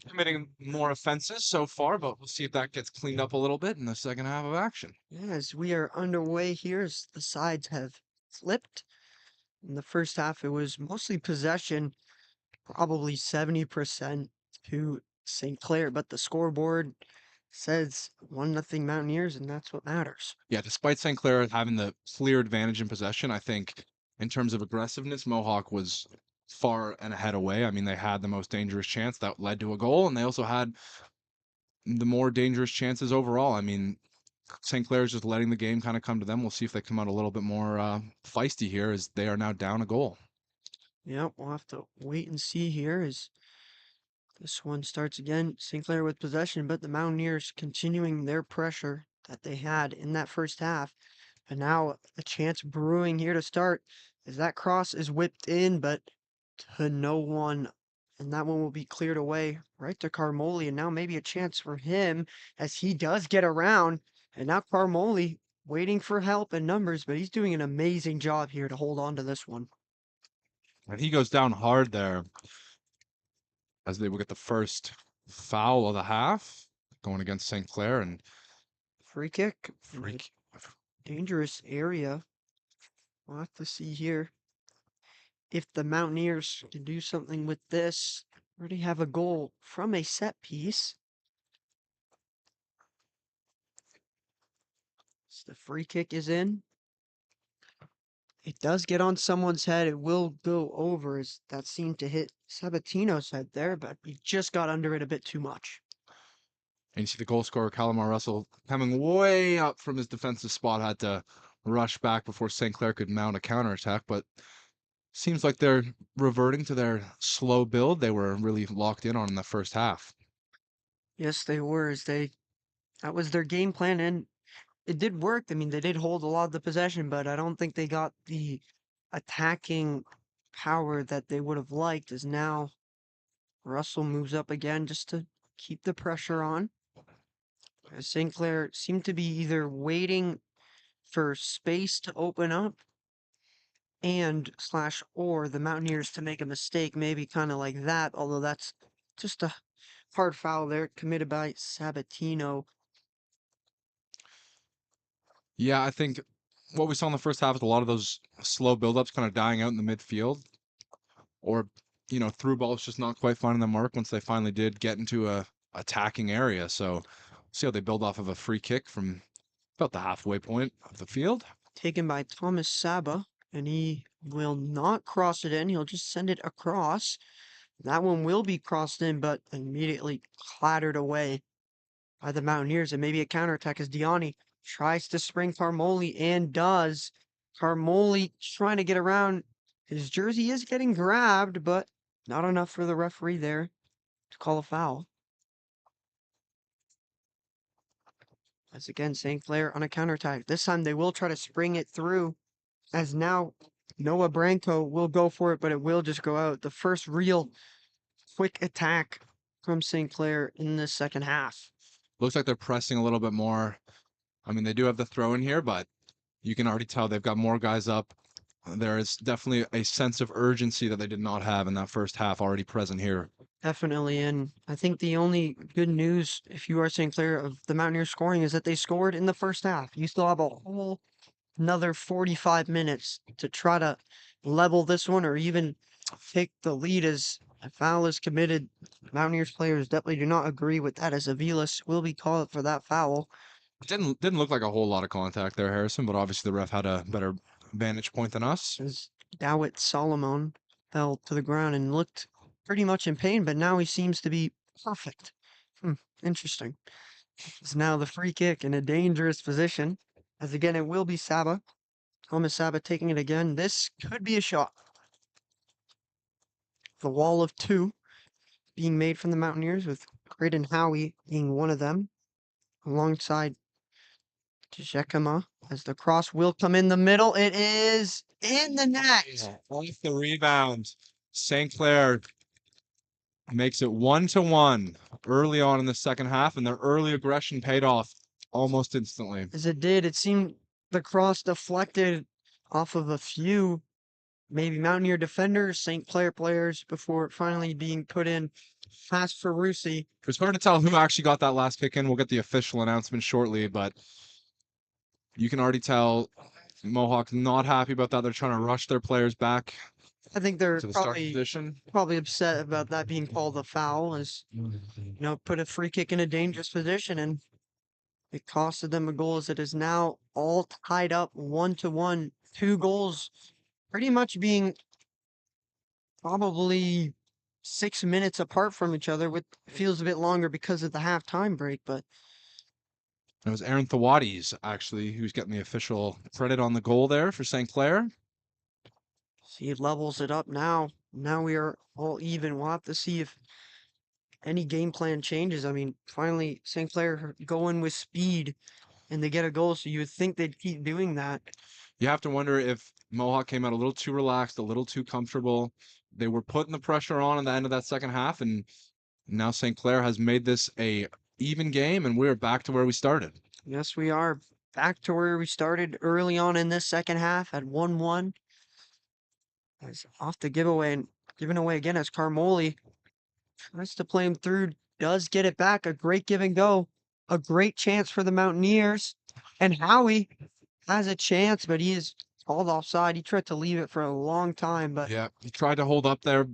committing more offenses so far, but we'll see if that gets cleaned up a little bit in the second half of action. As we are underway here, as the sides have flipped. In the first half, it was mostly possession, probably 70% to St. Clair, but the scoreboard says 1-0 Mountaineers, and that's what matters. Yeah, despite St. Clair having the clear advantage in possession, I think in terms of aggressiveness, Mohawk was far and ahead away. I mean, they had the most dangerous chance that led to a goal, and they also had the more dangerous chances overall. I mean, St. Clair is just letting the game kind of come to them. We'll see if they come out a little bit more feisty here as they are now down a goal. Yep, we'll have to wait and see here as this one starts again. St. Clair with possession, but the Mountaineers continuing their pressure that they had in that first half. And now a chance brewing here to start as that cross is whipped in, but to no one. And that one will be cleared away right to Carmoli. And now maybe a chance for him as he does get around. And now Carmoli waiting for help and numbers, but he's doing an amazing job here to hold on to this one. And he goes down hard there as they will get the first foul of the half going against St. Clair and Free kick. freak. Dangerous area. We'll have to see here if the Mountaineers can do something with this. Already have a goal from a set piece. So the free kick is in. It does get on someone's head. It will go over as that seemed to hit Sabatino's head there, but he just got under it a bit too much. And you see the goal scorer, Calamar Russell, coming way up from his defensive spot, had to rush back before St. Clair could mount a counterattack. But seems like they're reverting to their slow build they were really locked in on in the first half. Yes, they were. That was their game plan, and it did work. I mean, they did hold a lot of the possession, but I don't think they got the attacking power that they would have liked. As now Russell moves up again just to keep the pressure on. As St. Clair seemed to be either waiting for space to open up and slash or the Mountaineers to make a mistake, maybe kind of like that, although that's just a hard foul there committed by Sabatino. Yeah, I think what we saw in the first half is a lot of those slow buildups kind of dying out in the midfield, or through balls just not quite finding the mark once they finally did get into a attacking area. So see how they build off of a free kick from about the halfway point of the field. Taken by Thomas Saba, and he will not cross it in. He'll just send it across. That one will be crossed in, but immediately clattered away by the Mountaineers, and maybe a counterattack as Diani tries to spring Carmoli and does. Carmoli trying to get around. His jersey is getting grabbed, but not enough for the referee there to call a foul. As again, St. Clair on a counterattack. This time they will try to spring it through, as now Noah Branco will go for it, but it will just go out. The first real quick attack from St. Clair in the second half. Looks like they're pressing a little bit more. I mean, they do have the throw in here, but you can already tell they've got more guys up. There is definitely a sense of urgency that they did not have in that first half already present here. Definitely, and I think the only good news, if you are St. Clair, of the Mountaineers scoring is that they scored in the first half. You still have a whole another 45 minutes to try to level this one or even take the lead as a foul is committed. Mountaineers players definitely do not agree with that, as Avilas will be called for that foul. It didn't look like a whole lot of contact there, Harrison, but obviously the ref had a better vantage point than us. As Dawit Solomon fell to the ground and looked pretty much in pain, but now he seems to be perfect. Interesting. It's now the free kick in a dangerous position. As again, it will be Saba. Thomas Saba taking it again. This could be a shot. The wall of two being made from the Mountaineers, with Graydon Howie being one of them, alongside Tjekama, as the cross will come in the middle. It is in the net. Off the rebound. St. Clair makes it 1-1 early on in the second half, and their early aggression paid off almost instantly. As it did, it seemed the cross deflected off of a few maybe Mountaineer defenders, St. Clair players, before finally being put in past Ferrucci. It's hard to tell who actually got that last kick in. We'll get the official announcement shortly, but you can already tell Mohawk not happy about that. They're trying to rush their players back I think they're to the starting probably position. upset about that being called a foul, as put a free kick in a dangerous position, and it costed them a goal, as it is now all tied up 1-1. 2 goals pretty much being probably 6 minutes apart from each other, with feels a bit longer because of the halftime break, but It was Aaron Thawadi's actually who's getting the official credit on the goal there for St. Clair. he levels it up now. Now we are all even. We'll have to see if any game plan changes. I mean, finally, St. Clair going with speed and they get a goal, so you would think they'd keep doing that. You have to wonder if Mohawk came out a little too relaxed, a little too comfortable. They were putting the pressure on at the end of that second half, and now St. Clair has made this a even game, and we're back to where we started. Yes, we are back to where we started early on in this second half at 1-1. It's off the giveaway and given away again as Carmoli tries to play him through, does get it back. A great give and go. A great chance for the Mountaineers. And Howie has a chance, but he is called offside. He tried to leave it for a long time, but Yeah, he tried to hold up there,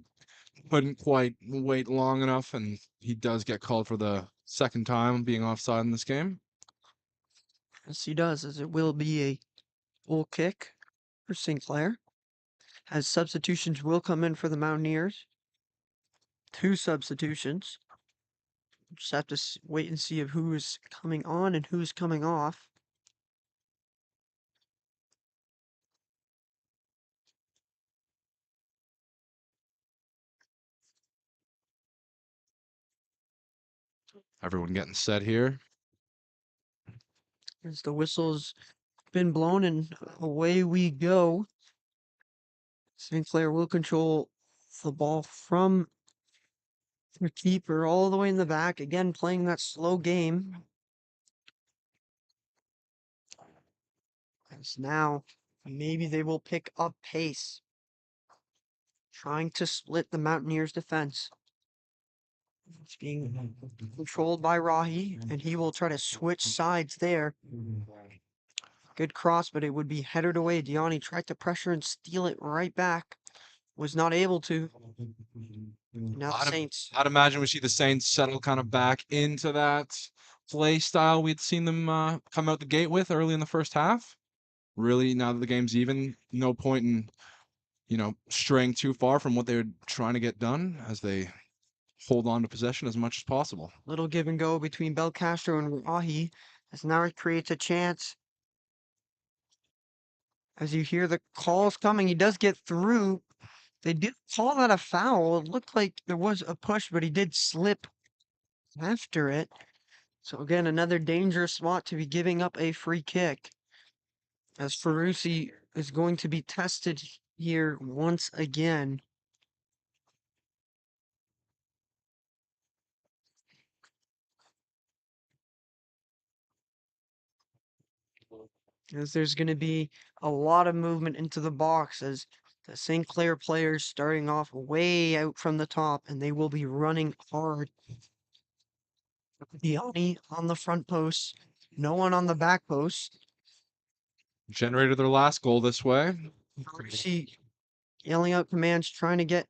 couldn't quite wait long enough, and he does get called for the second time being offside in this game. yes, he does, as it will be a goal kick for St. Clair. As substitutions will come in for the Mountaineers. 2 substitutions. Just have to wait and see of who is coming on and who's coming off. Everyone getting set here. As the whistle's been blown and away we go. St. Clair will control the ball from the keeper all the way in the back. Again, playing that slow game. As now, maybe they will pick up pace. Trying to split the Mountaineers' defense. It's being controlled by Rahi, and he will try to switch sides there. Good cross, but it would be headed away. Diani tried to pressure and steal it right back. Was not able to. Now the Saints. I'd imagine we see the Saints settle kind of back into that play style we'd seen them come out the gate with early in the first half. Really, now that the game's even, no point in, straying too far from what they're trying to get done as they hold on to possession as much as possible. Little give and go between Belcastro and Rahi, as now it creates a chance. As you hear the calls coming, he does get through. They did call that a foul. It looked like there was a push, but he did slip after it. So again, another dangerous spot to be giving up a free kick. As Ferrucci is going to be tested here once again. As there's going to be a lot of movement into the box, as the St. Clair players starting off way out from the top, and they will be running hard. Diani on the front post, no one on the back post. Generated their last goal this way. Ferrucci yelling out commands, trying to get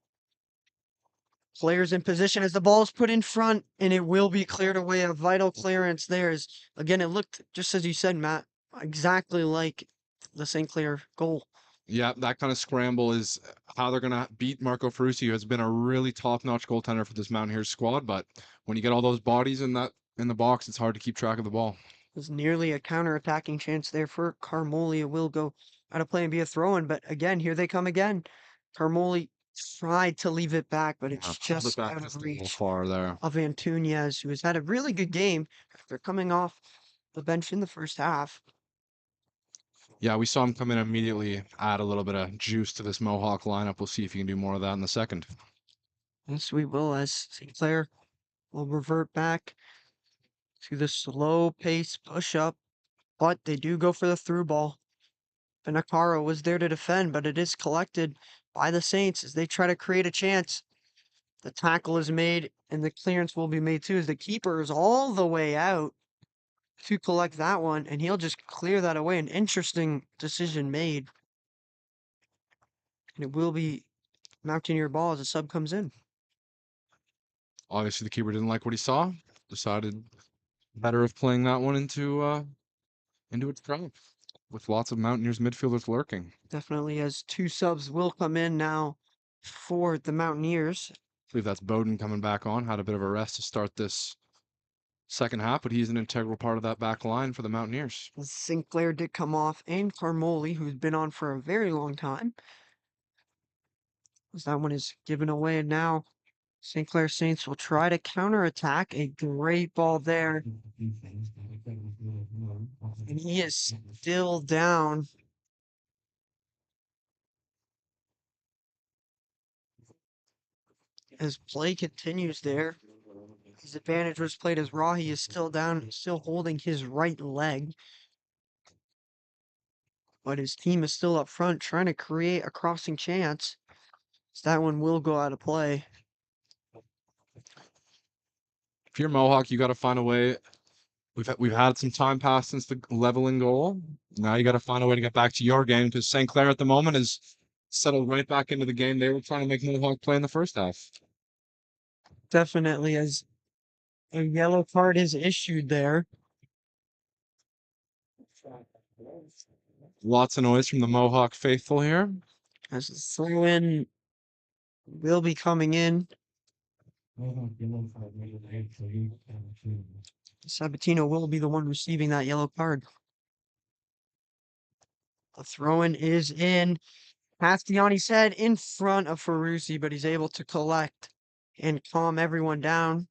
players in position as the ball is put in front, and it will be cleared away. A vital clearance there. Is again, it looked just as you said, Matt, exactly like the St. Clair goal. Yeah, that kind of scramble is how they're going to beat Marco Ferrucci, who has been a really top-notch goaltender for this Mountaineers squad. But when you get all those bodies in the box, it's hard to keep track of the ball. There's nearly a counter-attacking chance there for Carmoli. It will go out of play and be a throw-in, but again, here they come again. Carmoli tried to leave it back, but it's just out of reach far there. of Antunes, who has had a really good game after coming off the bench in the first half. Yeah, we saw him come in immediately, add a little bit of juice to this Mohawk lineup. We'll see if he can do more of that in the second. Yes, we will, as St. Clair will revert back to the slow pace push up, but they do go for the through ball. Benacaro was there to defend, but it is collected by the Saints as they try to create a chance. The tackle is made, and the clearance will be made too, as the keeper is all the way out to collect that one, and he'll just clear that away. An interesting decision made. And it will be Mountaineer ball as a sub comes in. Obviously, the keeper didn't like what he saw. Decided better of playing that one into its trap with lots of Mountaineers midfielders lurking. Definitely as two subs will come in now for the Mountaineers. I believe that's Bowden coming back on. Had a bit of a rest to start this second half, but he's an integral part of that back line for the Mountaineers. Sinclair did come off, and Carmoli, who's been on for a very long time. As that one is given away, and now St. Clair Saints will try to counterattack. A great ball there, and he is still down. As play continues there, his advantage was played as raw. He is still down, still holding his right leg. But his team is still up front trying to create a crossing chance. So that one will go out of play. If you're Mohawk, you got to find a way. We've had some time pass since the leveling goal. Now you got to find a way to get back to your game because St. Clair at the moment is settled right back into the game they were trying to make Mohawk play in the first half. Definitely, as a yellow card is issued there. Lots of noise from the Mohawk faithful here. As the throw in will be coming in. Sabatino will be the one receiving that yellow card. The throw-in is in. Castiani's head in front of Ferrucci, but he's able to collect and calm everyone down.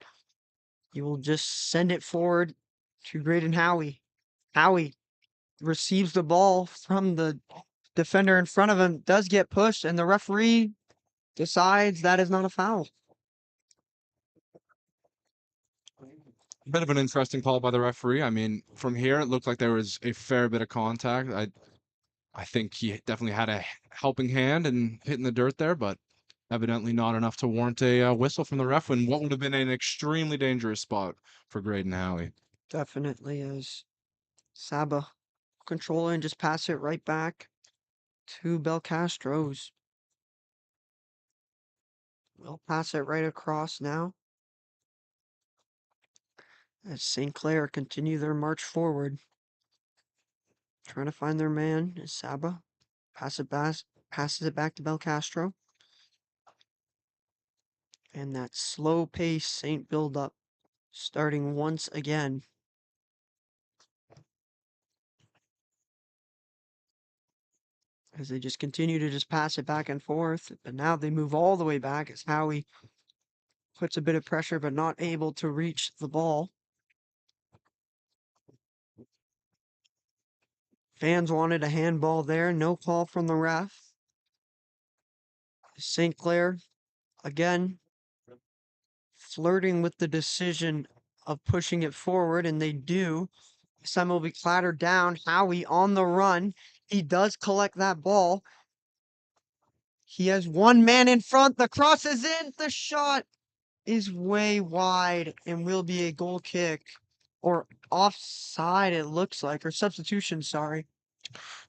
He will just send it forward to Graydon Howie. Howie receives the ball from the defender in front of him, does get pushed, and the referee decides that is not a foul. A bit of an interesting call by the referee. I mean, from here it looked like there was a fair bit of contact. I think he definitely had a helping hand in hitting the dirt there, but evidently not enough to warrant a whistle from the ref in what would have been an extremely dangerous spot for Graydon Howie. Definitely is. Saba control it and just pass it right back to Belcastros. We'll pass it right across now. As St. Clair continue their march forward. Trying to find their man is Saba. Passes it back to Belcastro. And that slow pace Saint build up starting once again. As they just continue to just pass it back and forth. But now they move all the way back as Howie puts a bit of pressure but not able to reach the ball. Fans wanted a handball there. No call from the ref. St. Clair, again, flirting with the decision of pushing it forward, and they do. Some will be clattered down. Howie on the run. He does collect that ball. He has one man in front. The cross is in. The shot is way wide and will be a goal kick. Or offside, it looks like. Or substitution, sorry.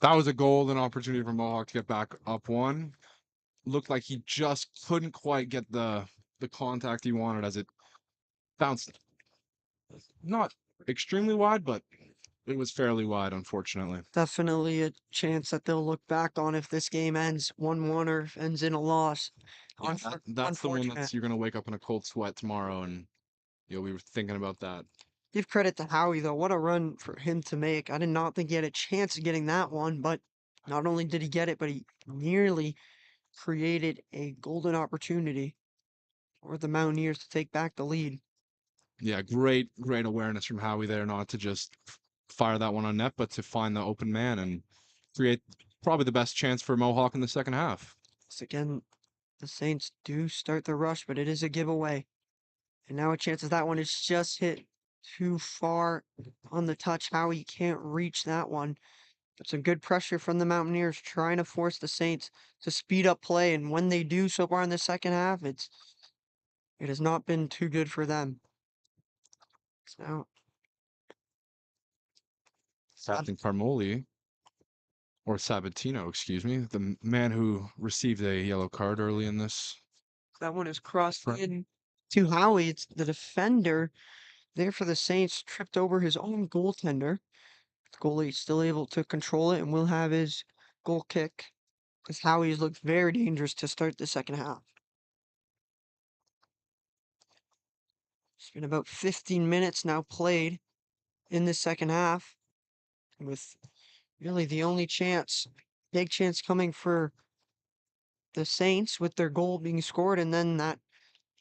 That was a golden opportunity for Mohawk to get back up one. Looked like he just couldn't quite get the contact he wanted as it bounced not extremely wide, but it was fairly wide, unfortunately. Definitely a chance that they'll look back on if this game ends 1-1 or ends in a loss. Yeah, that's the one Unfortunate. that's you're gonna wake up in a cold sweat tomorrow and you'll be thinking about that. Give credit to Howie, though. What a run for him to make. I did not think he had a chance of getting that one, but not only did he get it, but he nearly created a golden opportunity for the Mountaineers to take back the lead. Yeah, great awareness from Howie there, not to just fire that one on net, but to find the open man and create probably the best chance for Mohawk in the second half. So again, the Saints do start the rush, but it is a giveaway. And now a chance of that one is just hit too far on the touch. Howie can't reach that one. But some good pressure from the Mountaineers trying to force the Saints to speed up play. And when they do so far in the second half, it has not been too good for them. So Captain Carmoli or Sabatino, excuse me, the man who received a yellow card early in this. That one is crossed Right. in to Howie. It's the defender there for the Saints, tripped over his own goaltender. The goalie still able to control it and will have his goal kick, as Howie's looked very dangerous to start the second half. It's been about 15 minutes now played in the second half, with really the only chance, big chance coming for the Saints with their goal being scored, and then that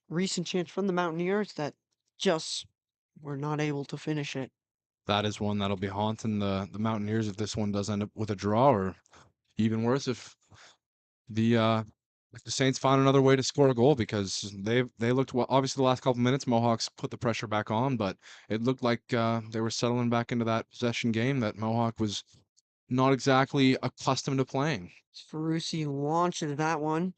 recent chance from the Mountaineers that just were not able to finish it. That is one that'll be haunting the Mountaineers if this one does end up with a draw, or even worse if the Saints find another way to score a goal, because they looked well. Obviously, the last couple minutes, Mohawks put the pressure back on, but it looked like they were settling back into that possession game that Mohawk was not exactly accustomed to playing. Ferrucci launches that one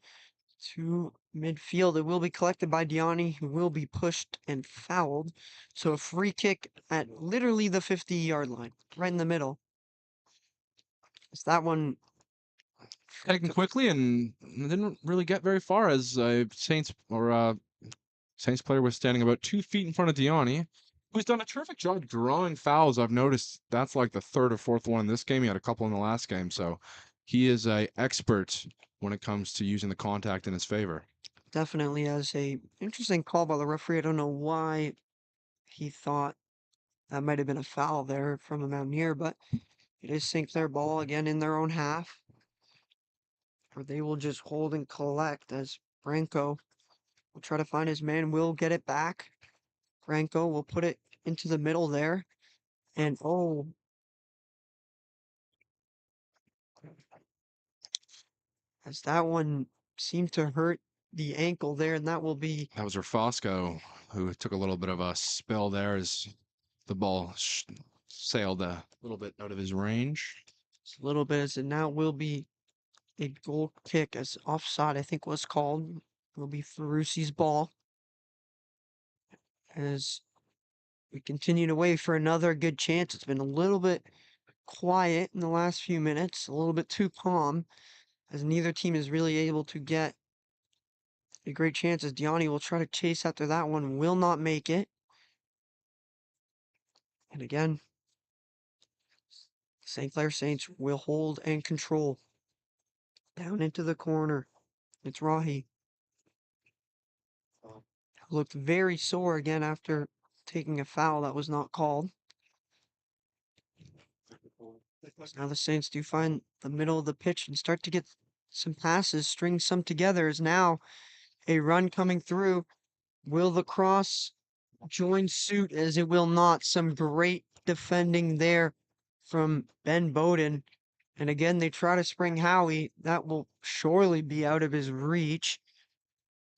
to midfield. It will be collected by Diani, who will be pushed and fouled. So a free kick at literally the 50-yard line, right in the middle. It's that one. Taken quickly and didn't really get very far, as Saints player was standing about 2 feet in front of Diani, who's done a terrific job drawing fouls. I've noticed that's like the third or fourth one in this game. He had a couple in the last game, so he is a expert when it comes to using the contact in his favor. Definitely has a interesting call by the referee. I don't know why he thought that might have been a foul there from a Mountaineer, but it is St. Clair ball again in their own half, where they will just hold and collect as Branco will try to find his man, will get it back. Branco will put it into the middle there, and oh, as that one seemed to hurt the ankle there, and that will be That was Rafosco, who took a little bit of a spill there as the ball sailed a little bit out of his range. a little bit, as it now will be a goal kick, as offside I think was called. Will be Ferrucci's ball, as we continue to wait for another good chance. It's been a little bit quiet in the last few minutes, a little bit too calm, as neither team is really able to get a great chance, as Diani will try to chase after that one, will not make it. And again, St. Clair Saints will hold and control. Down into the corner. It's Rahi. Looked very sore again after taking a foul that was not called. Now the Saints do find the middle of the pitch and start to get some passes, string some together. Is now a run coming through. Will the cross join suit? As it will not. Some great defending there from Ben Bowden. And again, they try to spring Howie. That will surely be out of his reach.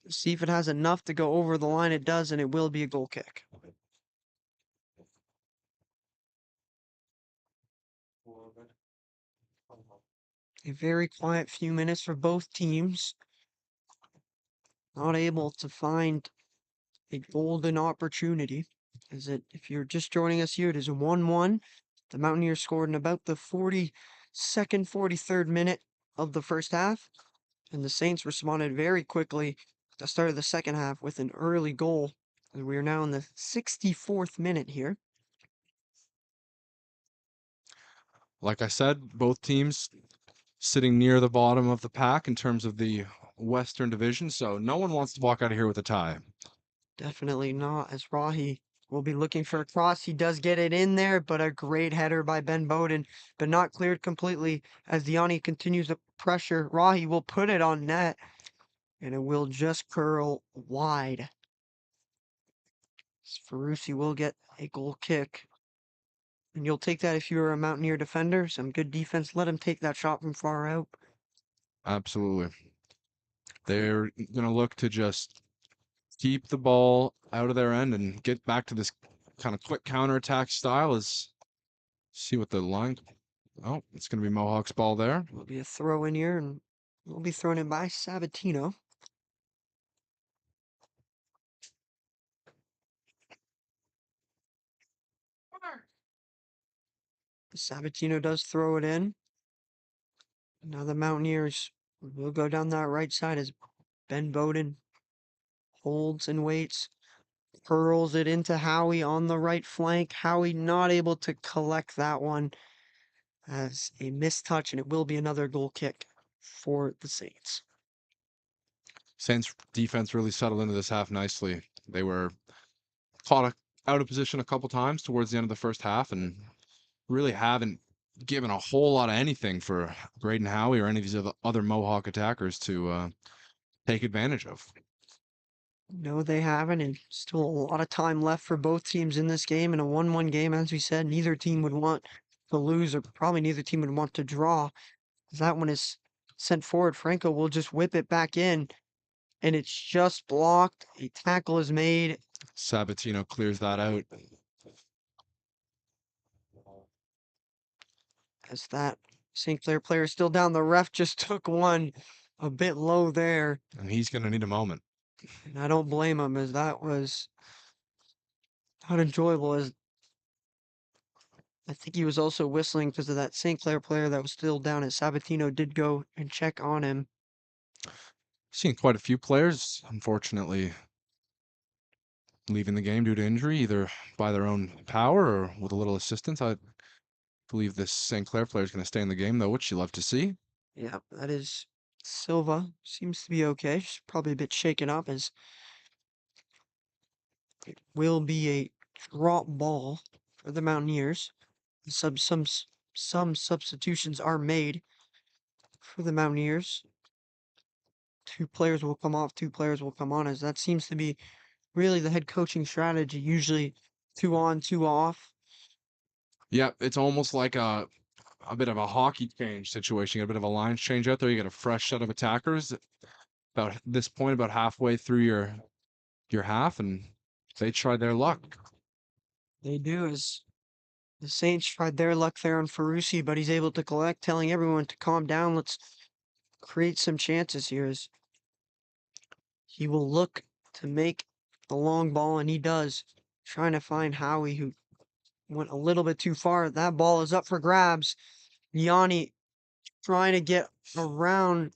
See if it has enough to go over the line. It does, and it will be a goal kick. A very quiet few minutes for both teams. Not able to find a golden opportunity. If you're just joining us here, it is 1-1. The Mountaineers scored in about the 42nd, 43rd minute of the first half, and the Saints responded very quickly at the start of the second half with an early goal. And we are now in the 64th minute here. Like I said, both teams sitting near the bottom of the pack in terms of the Western Division, so no one wants to walk out of here with a tie. Definitely not, as Rahi will be looking for a cross. He does get it in there, but a great header by Ben Bowden, but not cleared completely as Diani continues to pressure. Rahi will put it on net, and it will just curl wide. Ferrucci will get a goal kick. And you'll take that if you're a Mountaineer defender. Some good defense. Let him take that shot from far out. Absolutely. They're going to look to just keep the ball out of their end and get back to this kind of quick counterattack style. Is see what the line. Oh, it's going to be Mohawk's ball there. Will be a throw in here, and will be thrown in by Sabatino. Sabatino does throw it in. Now the Mountaineers will go down that right side as Ben Bowden holds and waits, hurls it into Howie on the right flank. Howie not able to collect that one as a missed touch, and it will be another goal kick for the Saints. Saints defense really settled into this half nicely. They were caught out of position a couple times towards the end of the first half and really haven't given a whole lot of anything for Braden Howie or any of these other Mohawk attackers to take advantage of. No, they haven't, and still a lot of time left for both teams in this game. In a 1-1 game, as we said, neither team would want to lose, or probably neither team would want to draw. As that one is sent forward, Franco will just whip it back in, and it's just blocked. A tackle is made. Sabatino clears that out. As that St. Clair player is still down. The ref just took one a bit low there, And he's going to need a moment. and I don't blame him, as that was not enjoyable. As I think he was also whistling because of that St. Clair player that was still down, as Sabatino did go and check on him. Seen quite a few players, unfortunately, leaving the game due to injury, either by their own power or with a little assistance. I believe this St. Clair player is going to stay in the game, though, which you love to see. Yeah, that is Silva. Seems to be okay. She's probably a bit shaken up, as it will be a drop ball for the Mountaineers. Some substitutions are made for the Mountaineers. 2 players will come off, 2 players will come on, as that seems to be really the head coaching strategy. Usually 2 on, 2 off. Yeah, it's almost like a bit of a hockey change situation. You get a bit of a lines change out there. You get a fresh set of attackers about this point, about halfway through your half, and they tried their luck. They do, as the Saints tried their luck there on Ferrucci, but he's able to collect, telling everyone to calm down. Let's create some chances here, as he will look to make the long ball, and he does. Trying to find Howie, who went a little bit too far. That ball is up for grabs. Yanni trying to get around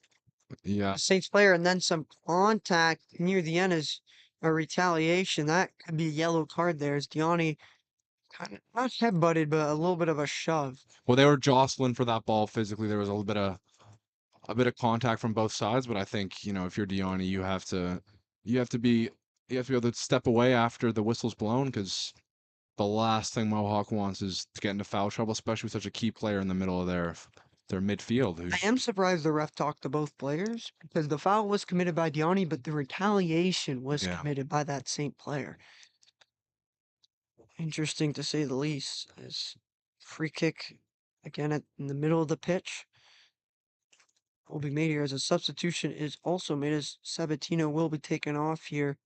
Yeah, the Saints player, and then some contact near the end is a retaliation. That could be a yellow card there, as Diani kind of not head-butted, but a little bit of a shove. well, they were jostling for that ball physically. There was a bit of contact from both sides, but I think if you're Diani, you have to be able to step away after the whistle's blown, because the last thing Mohawk wants is to get into foul trouble, especially with such a key player in the middle of their midfield. I am surprised the ref talked to both players, because the foul was committed by Diani, but the retaliation was Yeah. committed by that Saint player. Interesting to say the least. As free kick again in the middle of the pitch will be made here, as a substitution is also made, as Sabatino will be taken off here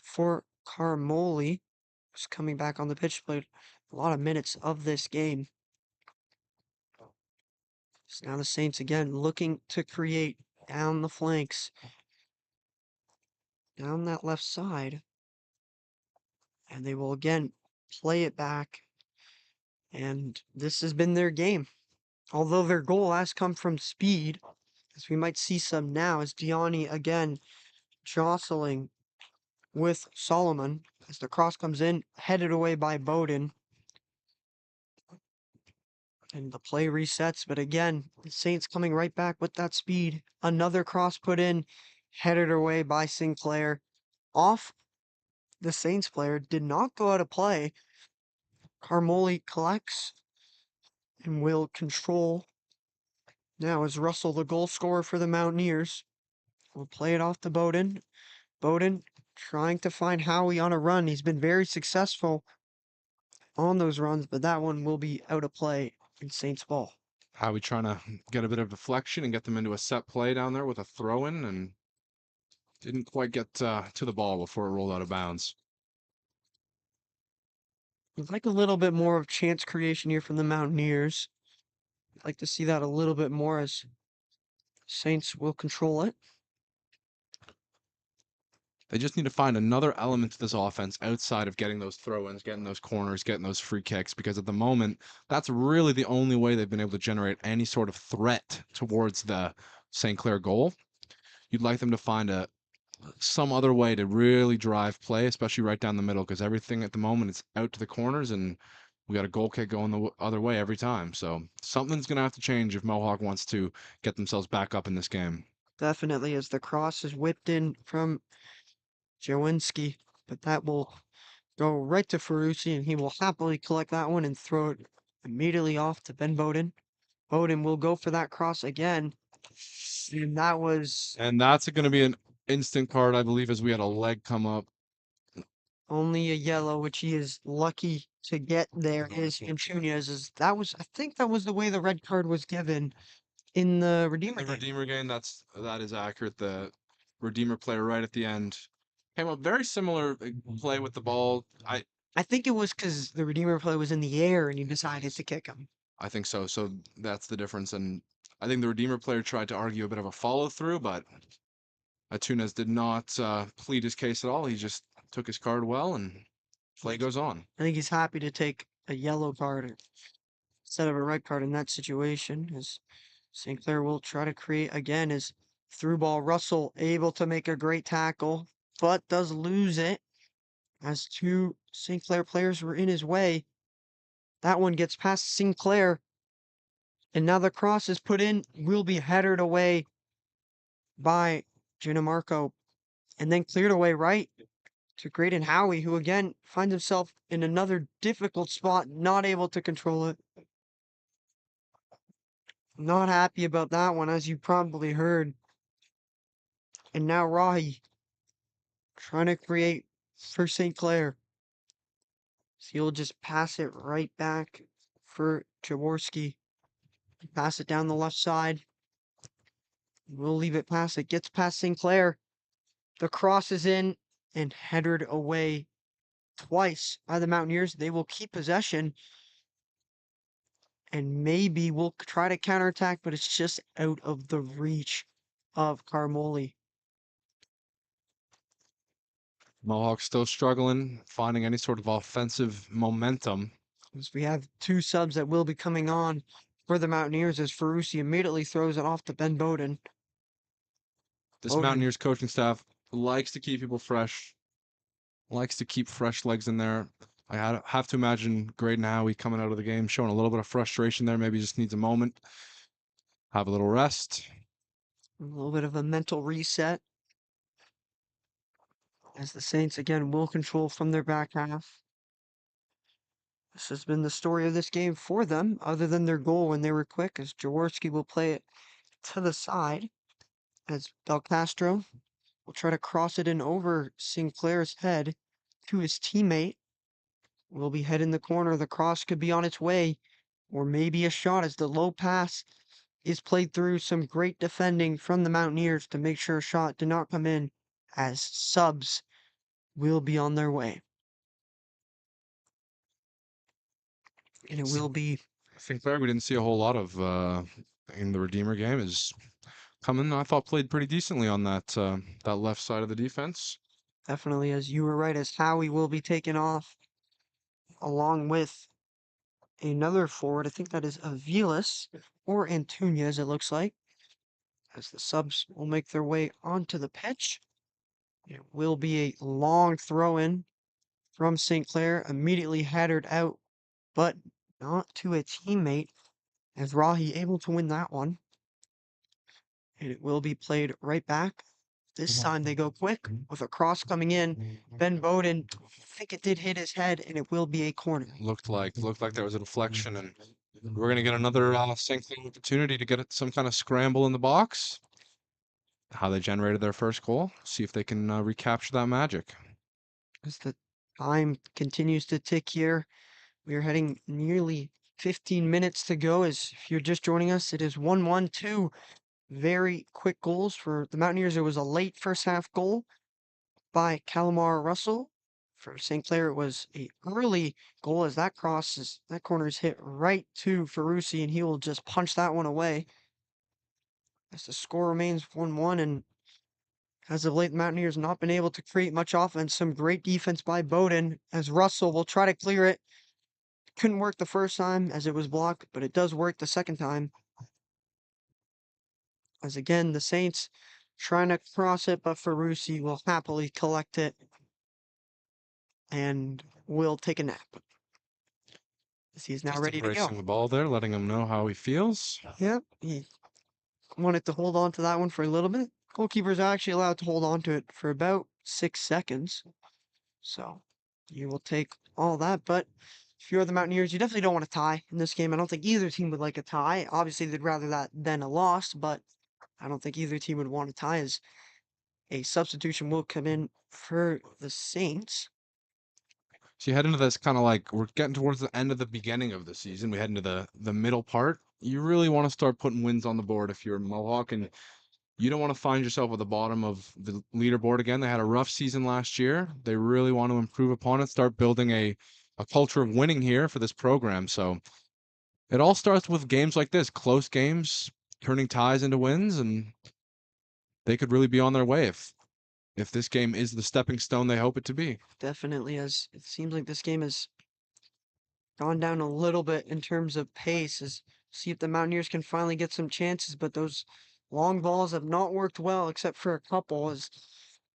for Carmoli, who's coming back on the pitch. Played a lot of minutes of this game. So now the Saints again looking to create down the flanks, down that left side, and they will again play it back. And this has been their game. Although their goal has come from speed, as we might see some now, as Diani again jostling with Solomon as the cross comes in, headed away by Bowden. And the play resets, but again, the Saints coming right back with that speed. Another cross put in, headed away by Sinclair. Off the Saints player, did not go out of play. Carmoli collects and will control. Now is Russell the goal scorer for the Mountaineers. We'll play it off to Bowden. Bowden trying to find Howie on a run. He's been very successful on those runs, but that one will be out of play in Saints ball. Howie trying to get a bit of deflection and get them into a set play down there with a throw-in, and didn't quite get to the ball before it rolled out of bounds. I'd like a little bit more of chance creation here from the Mountaineers. I'd like to see that a little bit more, as Saints will control it. They just need to find another element to this offense outside of getting those throw-ins, getting those corners, getting those free kicks, because at the moment, that's really the only way they've been able to generate any sort of threat towards the St. Clair goal. You'd like them to find some other way to really drive play, especially right down the middle, because everything at the moment is out to the corners, and we got a goal kick going the other way every time. So something's going to have to change if Mohawk wants to get themselves back up in this game. Definitely, as the cross is whipped in from Jawinski, but that will go right to Ferrucci, and he will happily collect that one and throw it immediately off to Ben Bowden. Bowden will go for that cross again, and that was And that's going to be an instant card, I believe, as we had a leg come up. only a yellow, which he is lucky to get there. Is Antunes. That was, I think, that was the way the red card was given in the Redeemer The game. Redeemer game, that is accurate. The Redeemer player right at the end came up very similar play with the ball. I think it was because the Redeemer play was in the air and he decided to kick him. I think so. So that's the difference. And I think the Redeemer player tried to argue a bit of a follow through, but Atunes did not plead his case at all. He just took his card well, and play goes on. I think he's happy to take a yellow card instead of a red card in that situation, as St. Clair will try to create again as through ball. Russell able to make a great tackle, but does lose it as two St. Clair players were in his way. That one gets past Sinclair, and now the cross is put in, will be headed away by Ginamarco, and then cleared away right to Graydon Howie, who again finds himself in another difficult spot, not able to control it. Not happy about that one, as you probably heard. And now Rahi trying to create for St. Clair. So he'll just pass it right back for Jaworski. Pass it down the left side. We'll leave it pass. It gets past St. Clair. The cross is in and headed away twice by the Mountaineers. They will keep possession and maybe we'll try to counterattack, but it's just out of the reach of Carmoli. Mohawk still struggling, finding any sort of offensive momentum. As we have two subs that will be coming on for the Mountaineers as Ferrucci immediately throws it off to Ben Bowden. This Bowden. Mountaineers coaching staff likes to keep people fresh, likes to keep fresh legs in there. Have to imagine Graydon Howie coming out of the game, showing a little bit of frustration there. Maybe he just needs a moment, have a little rest. A little bit of a mental reset. As the Saints again will control from their back half. This has been the story of this game for them, other than their goal when they were quick, as Jaworski will play it to the side. As Belcastro will try to cross it in over Sinclair's head to his teammate. Will be head in the corner. The cross could be on its way, or maybe a shot as the low pass is played through. Some great defending from the Mountaineers to make sure a shot did not come in, as subs will be on their way. And it will be St. Clair, we didn't see a whole lot of in the Redeemer game. Is coming, I thought, played pretty decently on that left side of the defense. definitely, as you were right, as Howie will be taken off along with another forward. I think that is Aviles or Antunes, it looks like, as the subs will make their way onto the pitch. It will be a long throw in from St. Clair, immediately headed out, but not to a teammate, as Rahi able to win that one. And it will be played right back. This time they go quick with a cross coming in. Ben Bowden, I think it did hit his head, and it will be a corner. Looked like there was a deflection, and we're gonna get another St. Clair opportunity to get some kind of scramble in the box. How they generated their first goal. See if they can recapture that magic. As the time continues to tick here, we are heading nearly 15 minutes to go. As if you're just joining us, it is 1-1, 2 very quick goals for the Mountaineers. There was a late first half goal by Calamar Russell. For St. Clair, it was a early goal as that corner is hit right to Ferrucci, and he will just punch that one away. As the score remains 1-1, and As of late, the Mountaineers not been able to create much offense. Some great defense by Bowden as Russell will try to clear it. Couldn't work the first time as it was blocked, but it does work the second time. As again, the Saints trying to cross it, but Ferrucci will happily collect it and will take a nap. As he is now Just ready to go. embracing the ball there, letting him know how he feels. Yep, he wanted to hold on to that one for a little bit. Goalkeeper's actually allowed to hold on to it for about 6 seconds. So you will take all that. But if you're the Mountaineers, you definitely don't want to tie in this game. I don't think either team would like a tie. Obviously, they'd rather that than a loss, but I don't think either team would want a tie as a substitution will come in for the Saints. So you head into this kind of like we're getting towards the end of the beginning of the season. We head into the middle part. You really want to start putting wins on the board if you're Mohawk, and you don't want to find yourself at the bottom of the leaderboard again. They had a rough season last year. They really want to improve upon it, start building a culture of winning here for this program. So it all starts with games like this, close games, turning ties into wins, and they could really be on their way if this game is the stepping stone they hope it to be. Definitely, as it seems like this game has gone down a little bit in terms of pace. As see if the Mountaineers can finally get some chances, but those long balls have not worked well except for a couple. As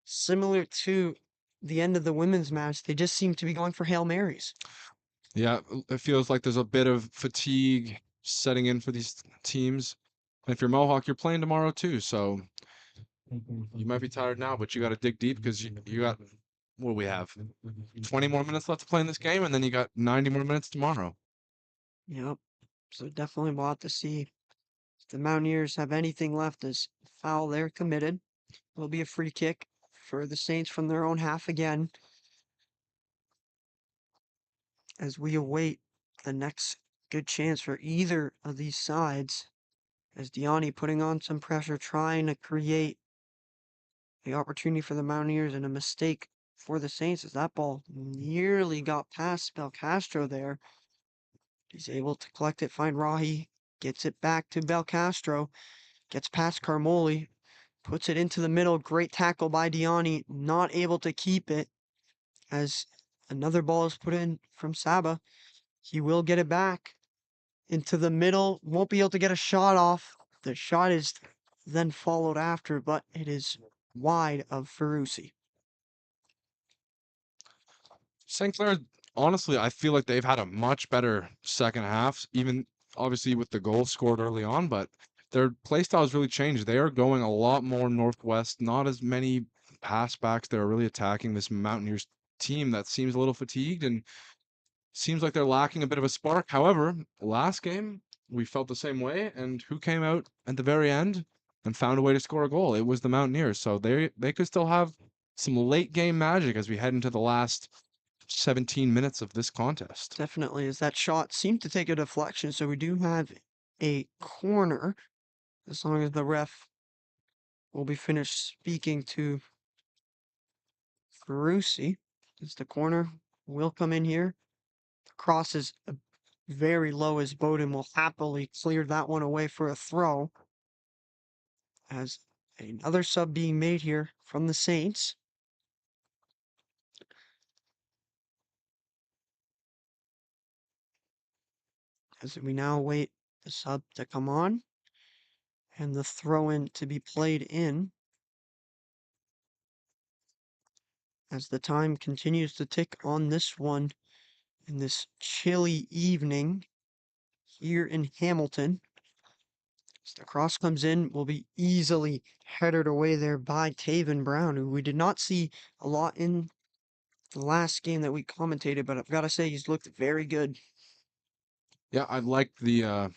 similar to the end of the women's match, they just seem to be going for Hail Marys. Yeah, it feels like there's a bit of fatigue setting in for these teams. And if you're Mohawk, you're playing tomorrow too, so you might be tired now, but you got to dig deep because you got what do we have 20 more minutes left to play in this game, and then you got 90 more minutes tomorrow. Yep. So definitely we'll have to see if the Mountaineers have anything left as foul they're committed. Will be a free kick for the Saints from their own half again. As we await the next good chance for either of these sides. As Diani putting on some pressure, trying to create the opportunity for the Mountaineers and a mistake for the Saints as that ball nearly got past Belcastro there. He's able to collect it, find Rahi, gets it back to Belcastro, gets past Carmoli, puts it into the middle. Great tackle by Diani, not able to keep it as another ball is put in from Saba. He will get it back into the middle, won't be able to get a shot off. The shot is then followed after, but it is wide of Ferrucci. St. Clair, honestly, I feel like they've had a much better second half, even obviously with the goal scored early on, but their play style has really changed. They are going a lot more northwest, not as many pass backs. They're really attacking this Mountaineers team that seems a little fatigued and seems like they're lacking a bit of a spark. However, last game, we felt the same way, and who came out at the very end and found a way to score a goal? It was the Mountaineers. So they could still have some late game magic as we head into the last 17 minutes of this contest. Definitely, as that shot seemed to take a deflection, so we do have a corner, as long as the ref will be finished speaking to Ferrucci. As the corner will come in here. The cross is very low as Bowden will happily clear that one away for a throw. As another sub being made here from the Saints. As we now wait the sub to come on and the throw in to be played in. As the time continues to tick on this one in this chilly evening here in Hamilton. As the cross comes in, will be easily headed away there by Taven Brown, who we did not see a lot in the last game that we commentated, but I've got to say he's looked very good. Yeah, I like the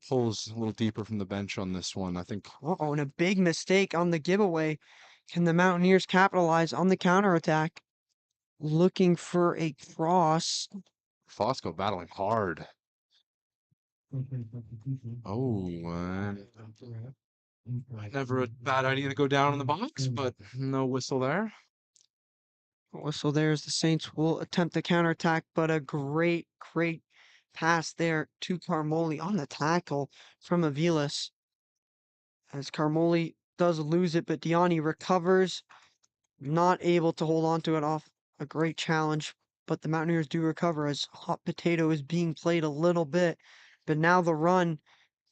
pulls a little deeper from the bench on this one. I think Uh-oh, and a big mistake on the giveaway. Can the Mountaineers capitalize on the counterattack? Looking for a cross. Fosco battling hard. Oh, never a bad idea to go down in the box, but no whistle there. So there's the Saints will attempt the counterattack, but a great pass there to Carmoli on the tackle from Aviles. As Carmoli does lose it, but Diani recovers, not able to hold on to it off a great challenge. But the Mountaineers do recover as Hot Potato is being played a little bit. But now the run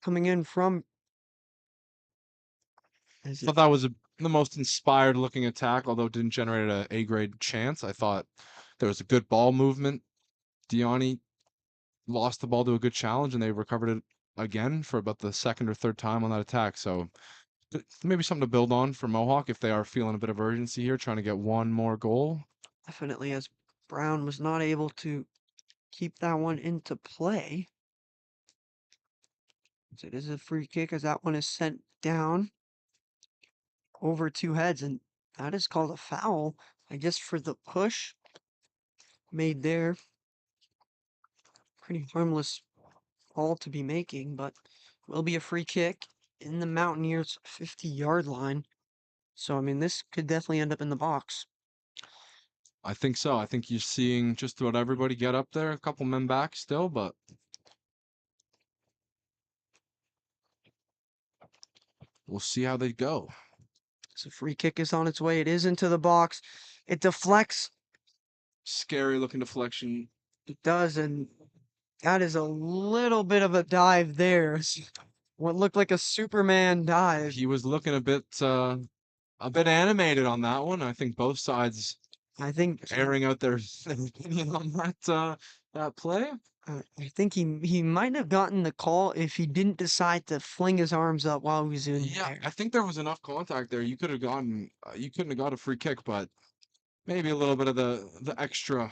coming in from as Thought that was the most inspired looking attack, although it didn't generate a A-grade chance. I thought there was a good ball movement. Diani lost the ball to a good challenge, and they recovered it again for about the second or third time on that attack. So maybe something to build on for Mohawk if they are feeling a bit of urgency here, trying to get one more goal. definitely as Brown was not able to keep that one into play. So it is a free kick as that one is sent down over two heads, and that is called a foul, I guess, for the push made there. Pretty harmless all to be making, but will be a free kick in the Mountaineers' 50-yard line. So, I mean, this could definitely end up in the box. I think so. I think you're seeing just about everybody get up there. A couple men back still, but we'll see how they go. So, free kick is on its way. It is into the box. It deflects. Scary looking deflection. It does, and that is a little bit of a dive there. What looked like a Superman dive. He was looking a bit animated on that one. I think both sides I think airing out their opinion on that play. I think he might have gotten the call if he didn't decide to fling his arms up while he was in Yeah, there. I think there was enough contact there. You could have gotten, you couldn't have got a free kick, but maybe a little bit of the extra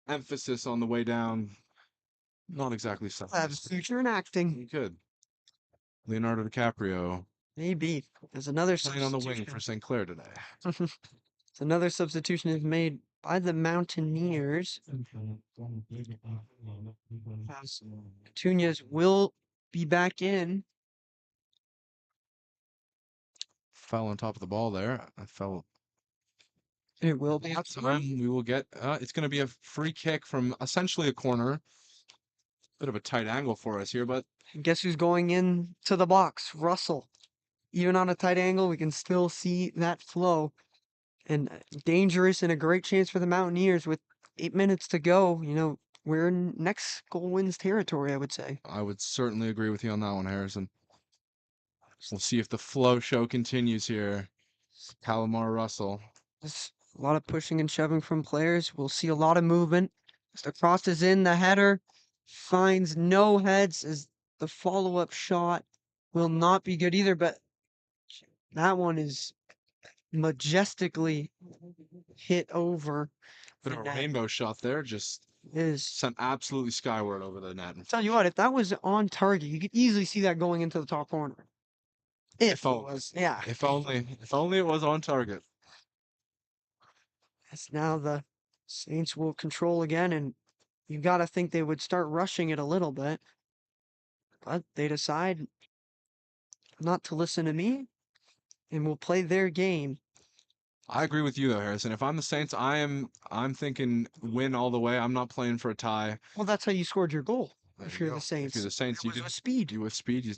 emphasis on the way down. Not exactly Have a something. future in acting. You could. Leonardo DiCaprio Maybe. There's another playing on the wing substitution. for St. Clair today. So another substitution is made by the Mountaineers. As Petunias will be back in. Fell on top of the ball there. I fell. It will be. That time we will get. It's going to be a free kick from essentially a corner. Bit of a tight angle for us here, but And guess who's going in to the box? Russell. Even on a tight angle, we can still see that flow. And dangerous and a great chance for the Mountaineers with 8 minutes to go. You know, we're in next goal wins territory, I would say. I would certainly agree with you on that one, Harrison. We'll see if the flow show continues here. Calamar Russell. There's a lot of pushing and shoving from players. We'll see a lot of movement. As the cross is in, the header finds no heads as the follow-up shot will not be good either, but that one is majestically hit over Bit the of a net. rainbow shot there, just Is sent absolutely skyward over the net. tell you what, if that was on target, you could easily see that going into the top corner. If it only. was, yeah. If only it was on target. As now the Saints will control again, and you got to think they would start rushing it a little bit. But they decide not to listen to me and will play their game. I agree with you though, Harrison. If I'm the Saints, I'm thinking win all the way. I'm not playing for a tie. Well, that's how you scored your goal. There If you you're go. the Saints, If you're the Saints, it you was did with speed. you with speed.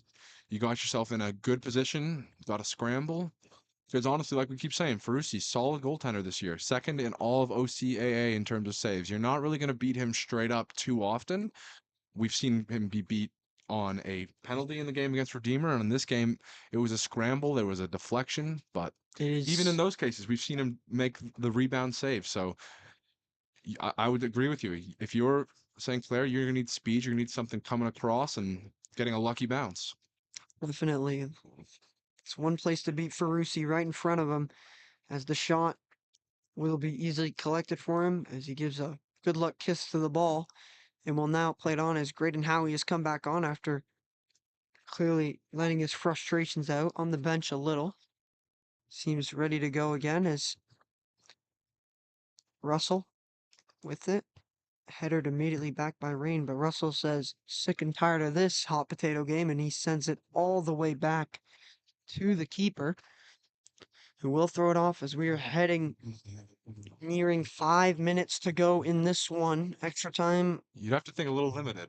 You got yourself in a good position. Got a scramble. Because honestly, like we keep saying, Ferrucci, solid goaltender this year. Second in all of OCAA in terms of saves. You're not really going to beat him straight up too often. We've seen him be beat on a penalty in the game against Redeemer, and in this game, it was a scramble. There was a deflection, but It is even in those cases, we've seen him make the rebound save. So I would agree with you. If you're St. Clair, you're going to need speed. You're going to need something coming across and getting a lucky bounce. definitely it's one place to beat Ferrucci right in front of him, as the shot will be easily collected for him as he gives a good luck kiss to the ball, and will now play it on as Graydon Howie has come back on after clearly letting his frustrations out on the bench a little. Seems ready to go again as Russell with it. Headed immediately back by Rain, but Russell says sick and tired of this hot potato game, and he sends it all the way back to the keeper, who will throw it off as we are heading nearing 5 minutes to go in this one. Extra time. You'd have to think a little limited.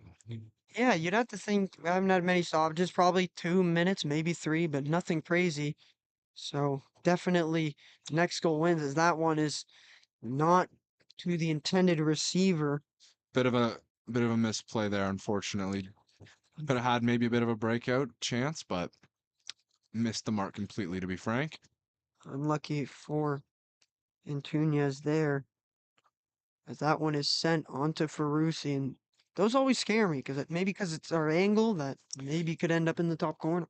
Yeah, you'd have to think I haven't had many stoppages, probably 2 minutes, maybe three, but nothing crazy. So definitely next goal wins, as that one is not to the intended receiver. Bit of a misplay there, unfortunately. Could have had maybe a bit of a breakout chance, but missed the mark completely, to be frank. Unlucky for Antunes there, as that one is sent onto Ferrucci. And those always scare me because maybe because it's our angle that maybe could end up in the top corner.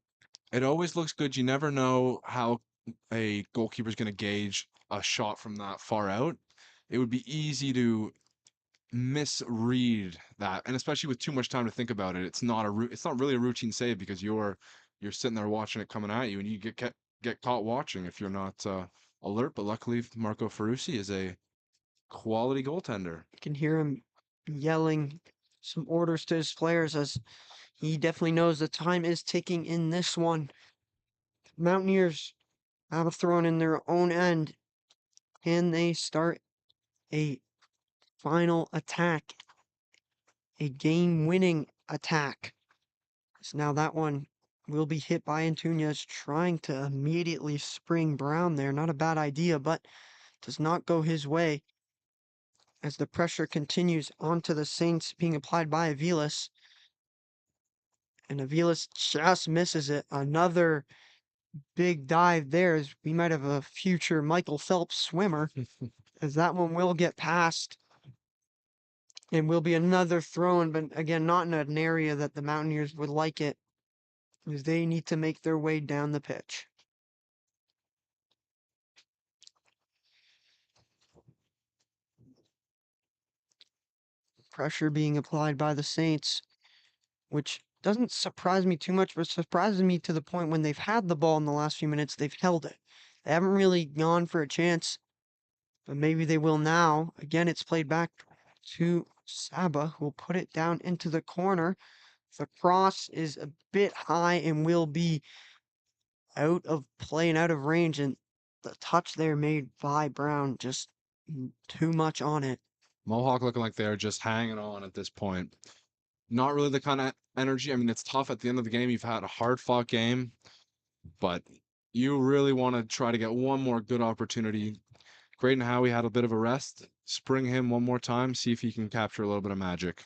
It always looks good. You never know how a goalkeeper's going to gauge a shot from that far out. It would be easy to misread that, and especially with too much time to think about it, it's not really a routine save because you're sitting there watching it coming at you, and you get caught watching if you're not alert. But luckily, Marco Ferrucci is a quality goaltender. You can hear him yelling some orders to his players as he definitely knows the time is ticking in this one. Mountaineers have thrown in their own end. Can they start a final attack? A game-winning attack. So now that one will be hit by Antunes trying to immediately spring Brown there. Not a bad idea, but does not go his way as the pressure continues onto the Saints being applied by Aviles. And Aviles just misses it. Another big dive there as we might have a future Michael Phelps swimmer, as that one will get past and will be another throw in, but again, not in an area that the Mountaineers would like it, as they need to make their way down the pitch. Pressure being applied by the Saints, which doesn't surprise me too much, but surprises me to the point when they've had the ball in the last few minutes, they've held it. They haven't really gone for a chance, but maybe they will now. Again, it's played back to Saba, who will put it down into the corner. The cross is a bit high and will be out of play and out of range, and the touch there made by Brown just too much on it. Mohawk looking like they're just hanging on at this point. Not really the kind of energy. I mean, it's tough at the end of the game. You've had a hard fought game, but you really want to try to get one more good opportunity. Graydon Howie had a bit of a rest. Spring him one more time, see if he can capture a little bit of magic.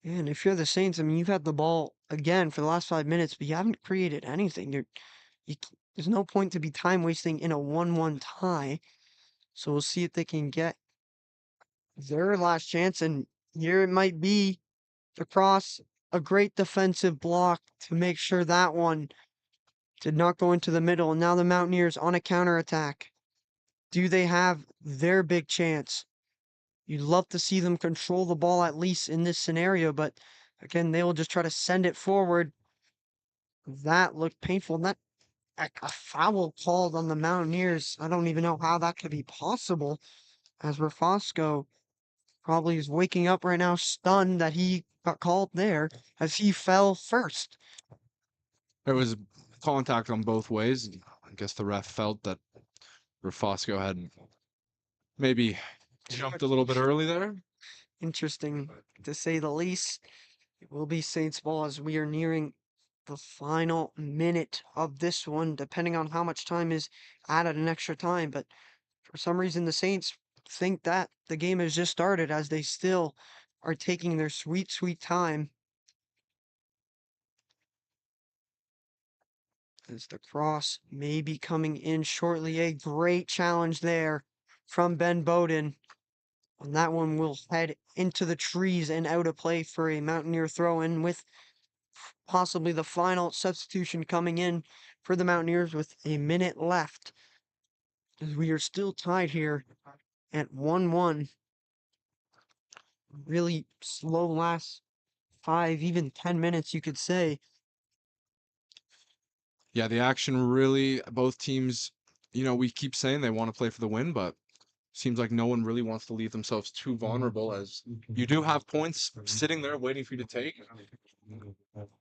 And if you're the Saints, I mean, you've had the ball again for the last 5 minutes, but you haven't created anything. There's no point to be time wasting in a 1-1 tie. So we'll see if they can get their last chance. And here it might be the cross, a great defensive block to make sure that one did not go into the middle. And now the Mountaineers on a counterattack. Do they have their big chance? You'd love to see them control the ball at least in this scenario, but again, they will just try to send it forward. That looked painful. That a foul called on the Mountaineers. I don't even know how that could be possible, as Rafosco probably is waking up right now, stunned that he got called there, as he fell first. There was contact on both ways. I guess the ref felt that Rafosco had maybe jumped a little bit early there. Interesting, to say the least. It will be Saints ball as we are nearing the final minute of this one, depending on how much time is added in extra time. But for some reason, the Saints think that the game has just started, as they still are taking their sweet, sweet time. As the cross may be coming in shortly. A great challenge there from Ben Bowden. And that one will head into the trees and out of play for a Mountaineer throw in, with possibly the final substitution coming in for the Mountaineers with a minute left. As we are still tied here at 1-1. Really slow last 5, even 10 minutes, you could say. Yeah, the action really, both teams, we keep saying they want to play for the win, but seems like no one really wants to leave themselves too vulnerable, as you do have points sitting there waiting for you to take.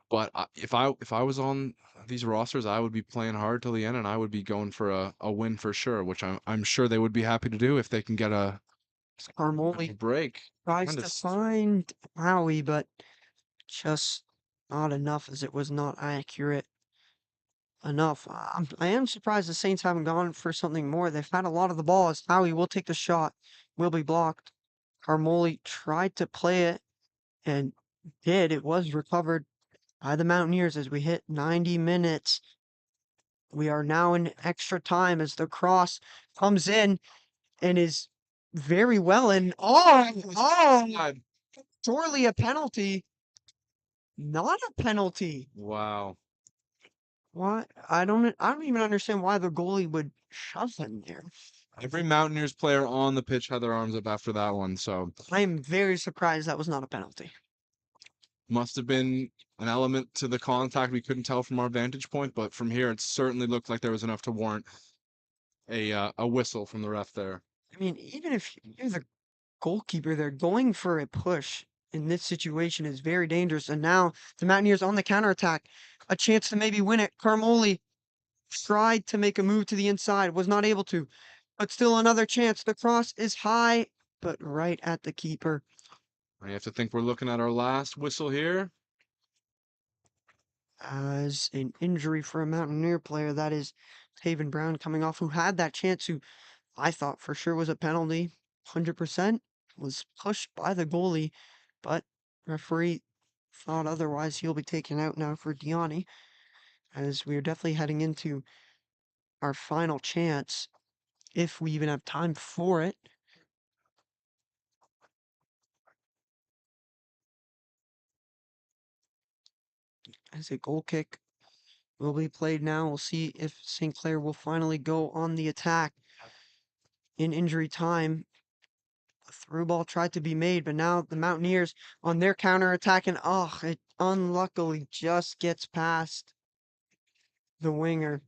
But if I was on these rosters, I would be playing hard till the end, and I would be going for a win for sure, which I'm sure they would be happy to do if they can get a Carmoli break. tries to Tremendous. find Howie, but just not enough, as it was not accurate. enough. I am surprised the Saints haven't gone for something more. They've had a lot of the ball as Howie will take the shot, will be blocked. Carmoli tried to play it and did. It was recovered by the Mountaineers as we hit 90 minutes. We are now in extra time as the cross comes in and is very well in. Oh, surely a penalty. Not a penalty. Wow. What? I don't even understand why the goalie would shove him there. Every Mountaineers player on the pitch had their arms up after that one, so I am very surprised that was not a penalty. must have been an element to the contact we couldn't tell from our vantage point, but from here it certainly looked like there was enough to warrant a whistle from the ref there. I mean, even if you're the goalkeeper, they're going for a push in this situation is very dangerous. And now the Mountaineers on the counterattack, a chance to maybe win it. Carmoli tried to make a move to the inside, was not able to, but still another chance. The cross is high, but right at the keeper. I have to think we're looking at our last whistle here. As an injury for a Mountaineer player, that is Taven Brown coming off, who had that chance, who I thought for sure was a penalty, 100%, was pushed by the goalie, but referee thought otherwise. He'll be taken out now for Diani, as we are definitely heading into our final chance, if we even have time for it. As a goal kick will be played now. We'll see if St. Clair will finally go on the attack in injury time. A through ball tried to be made, but now the Mountaineers on their counter attack, and it unluckily just gets past the winger.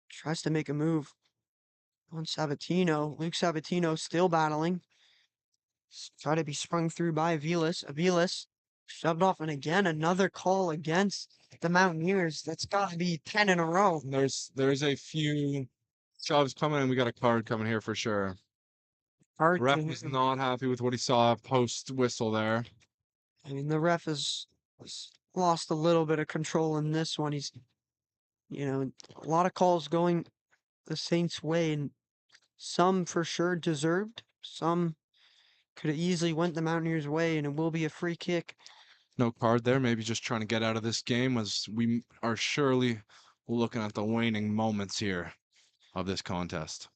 Tries to make a move on Sabatino. Luke Sabatino still battling. Try to be sprung through by Aviles. Aviles shoved off, and again another call against the Mountaineers. That's got to be 10 in a row. There's a few shoves coming, and we got a card coming here for sure. Hard Ref to- was not happy with what he saw post whistle there. I mean, the ref has lost a little bit of control in this one. He's, a lot of calls going the Saints' way, and some for sure deserved. Some could have easily went the Mountaineers' way, and it will be a free kick. No card there. Maybe just trying to get out of this game, as we are surely looking at the waning moments here of this contest.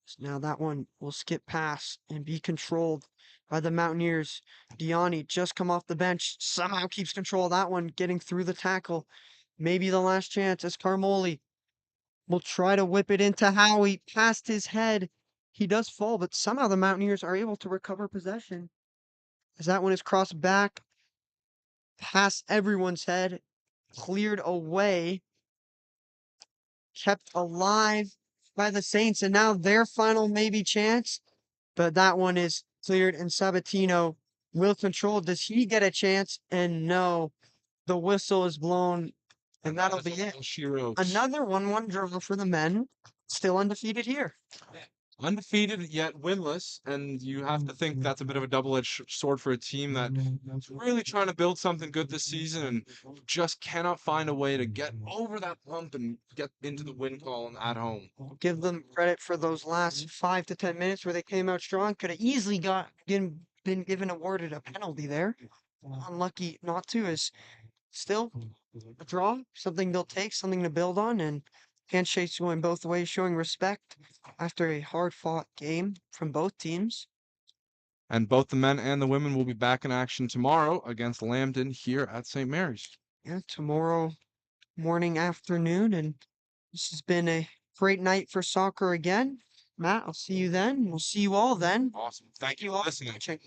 So now that one will skip past and be controlled by the Mountaineers. Diani just come off the bench, somehow keeps control of that one, getting through the tackle. Maybe the last chance as Carmoli will try to whip it into Howie past his head. He does fall, but somehow the Mountaineers are able to recover possession as that one is crossed back past everyone's head, cleared away, kept alive by the Saints, and now their final maybe chance. But that one is cleared, and Sabatino will control. Does he get a chance? And no, the whistle is blown, and that'll be it. She wrote. Another 1-1 draw for the men, still undefeated here. Undefeated yet winless, and you have to think that's a bit of a double-edged sword for a team that's really trying to build something good this season and just cannot find a way to get over that hump and get into the win column at home. Give them credit for those last 5 to 10 minutes where they came out strong. Could have easily been given awarded a penalty there. Unlucky not to, is still a draw, something they'll take, something to build on, and handshakes going both ways, showing respect after a hard-fought game from both teams. And both the men and the women will be back in action tomorrow against Lambton here at St. Mary's. Yeah, tomorrow morning, afternoon, and this has been a great night for soccer again. Matt, I'll see you then. We'll see you all then. Awesome. Thank you all for listening. watching.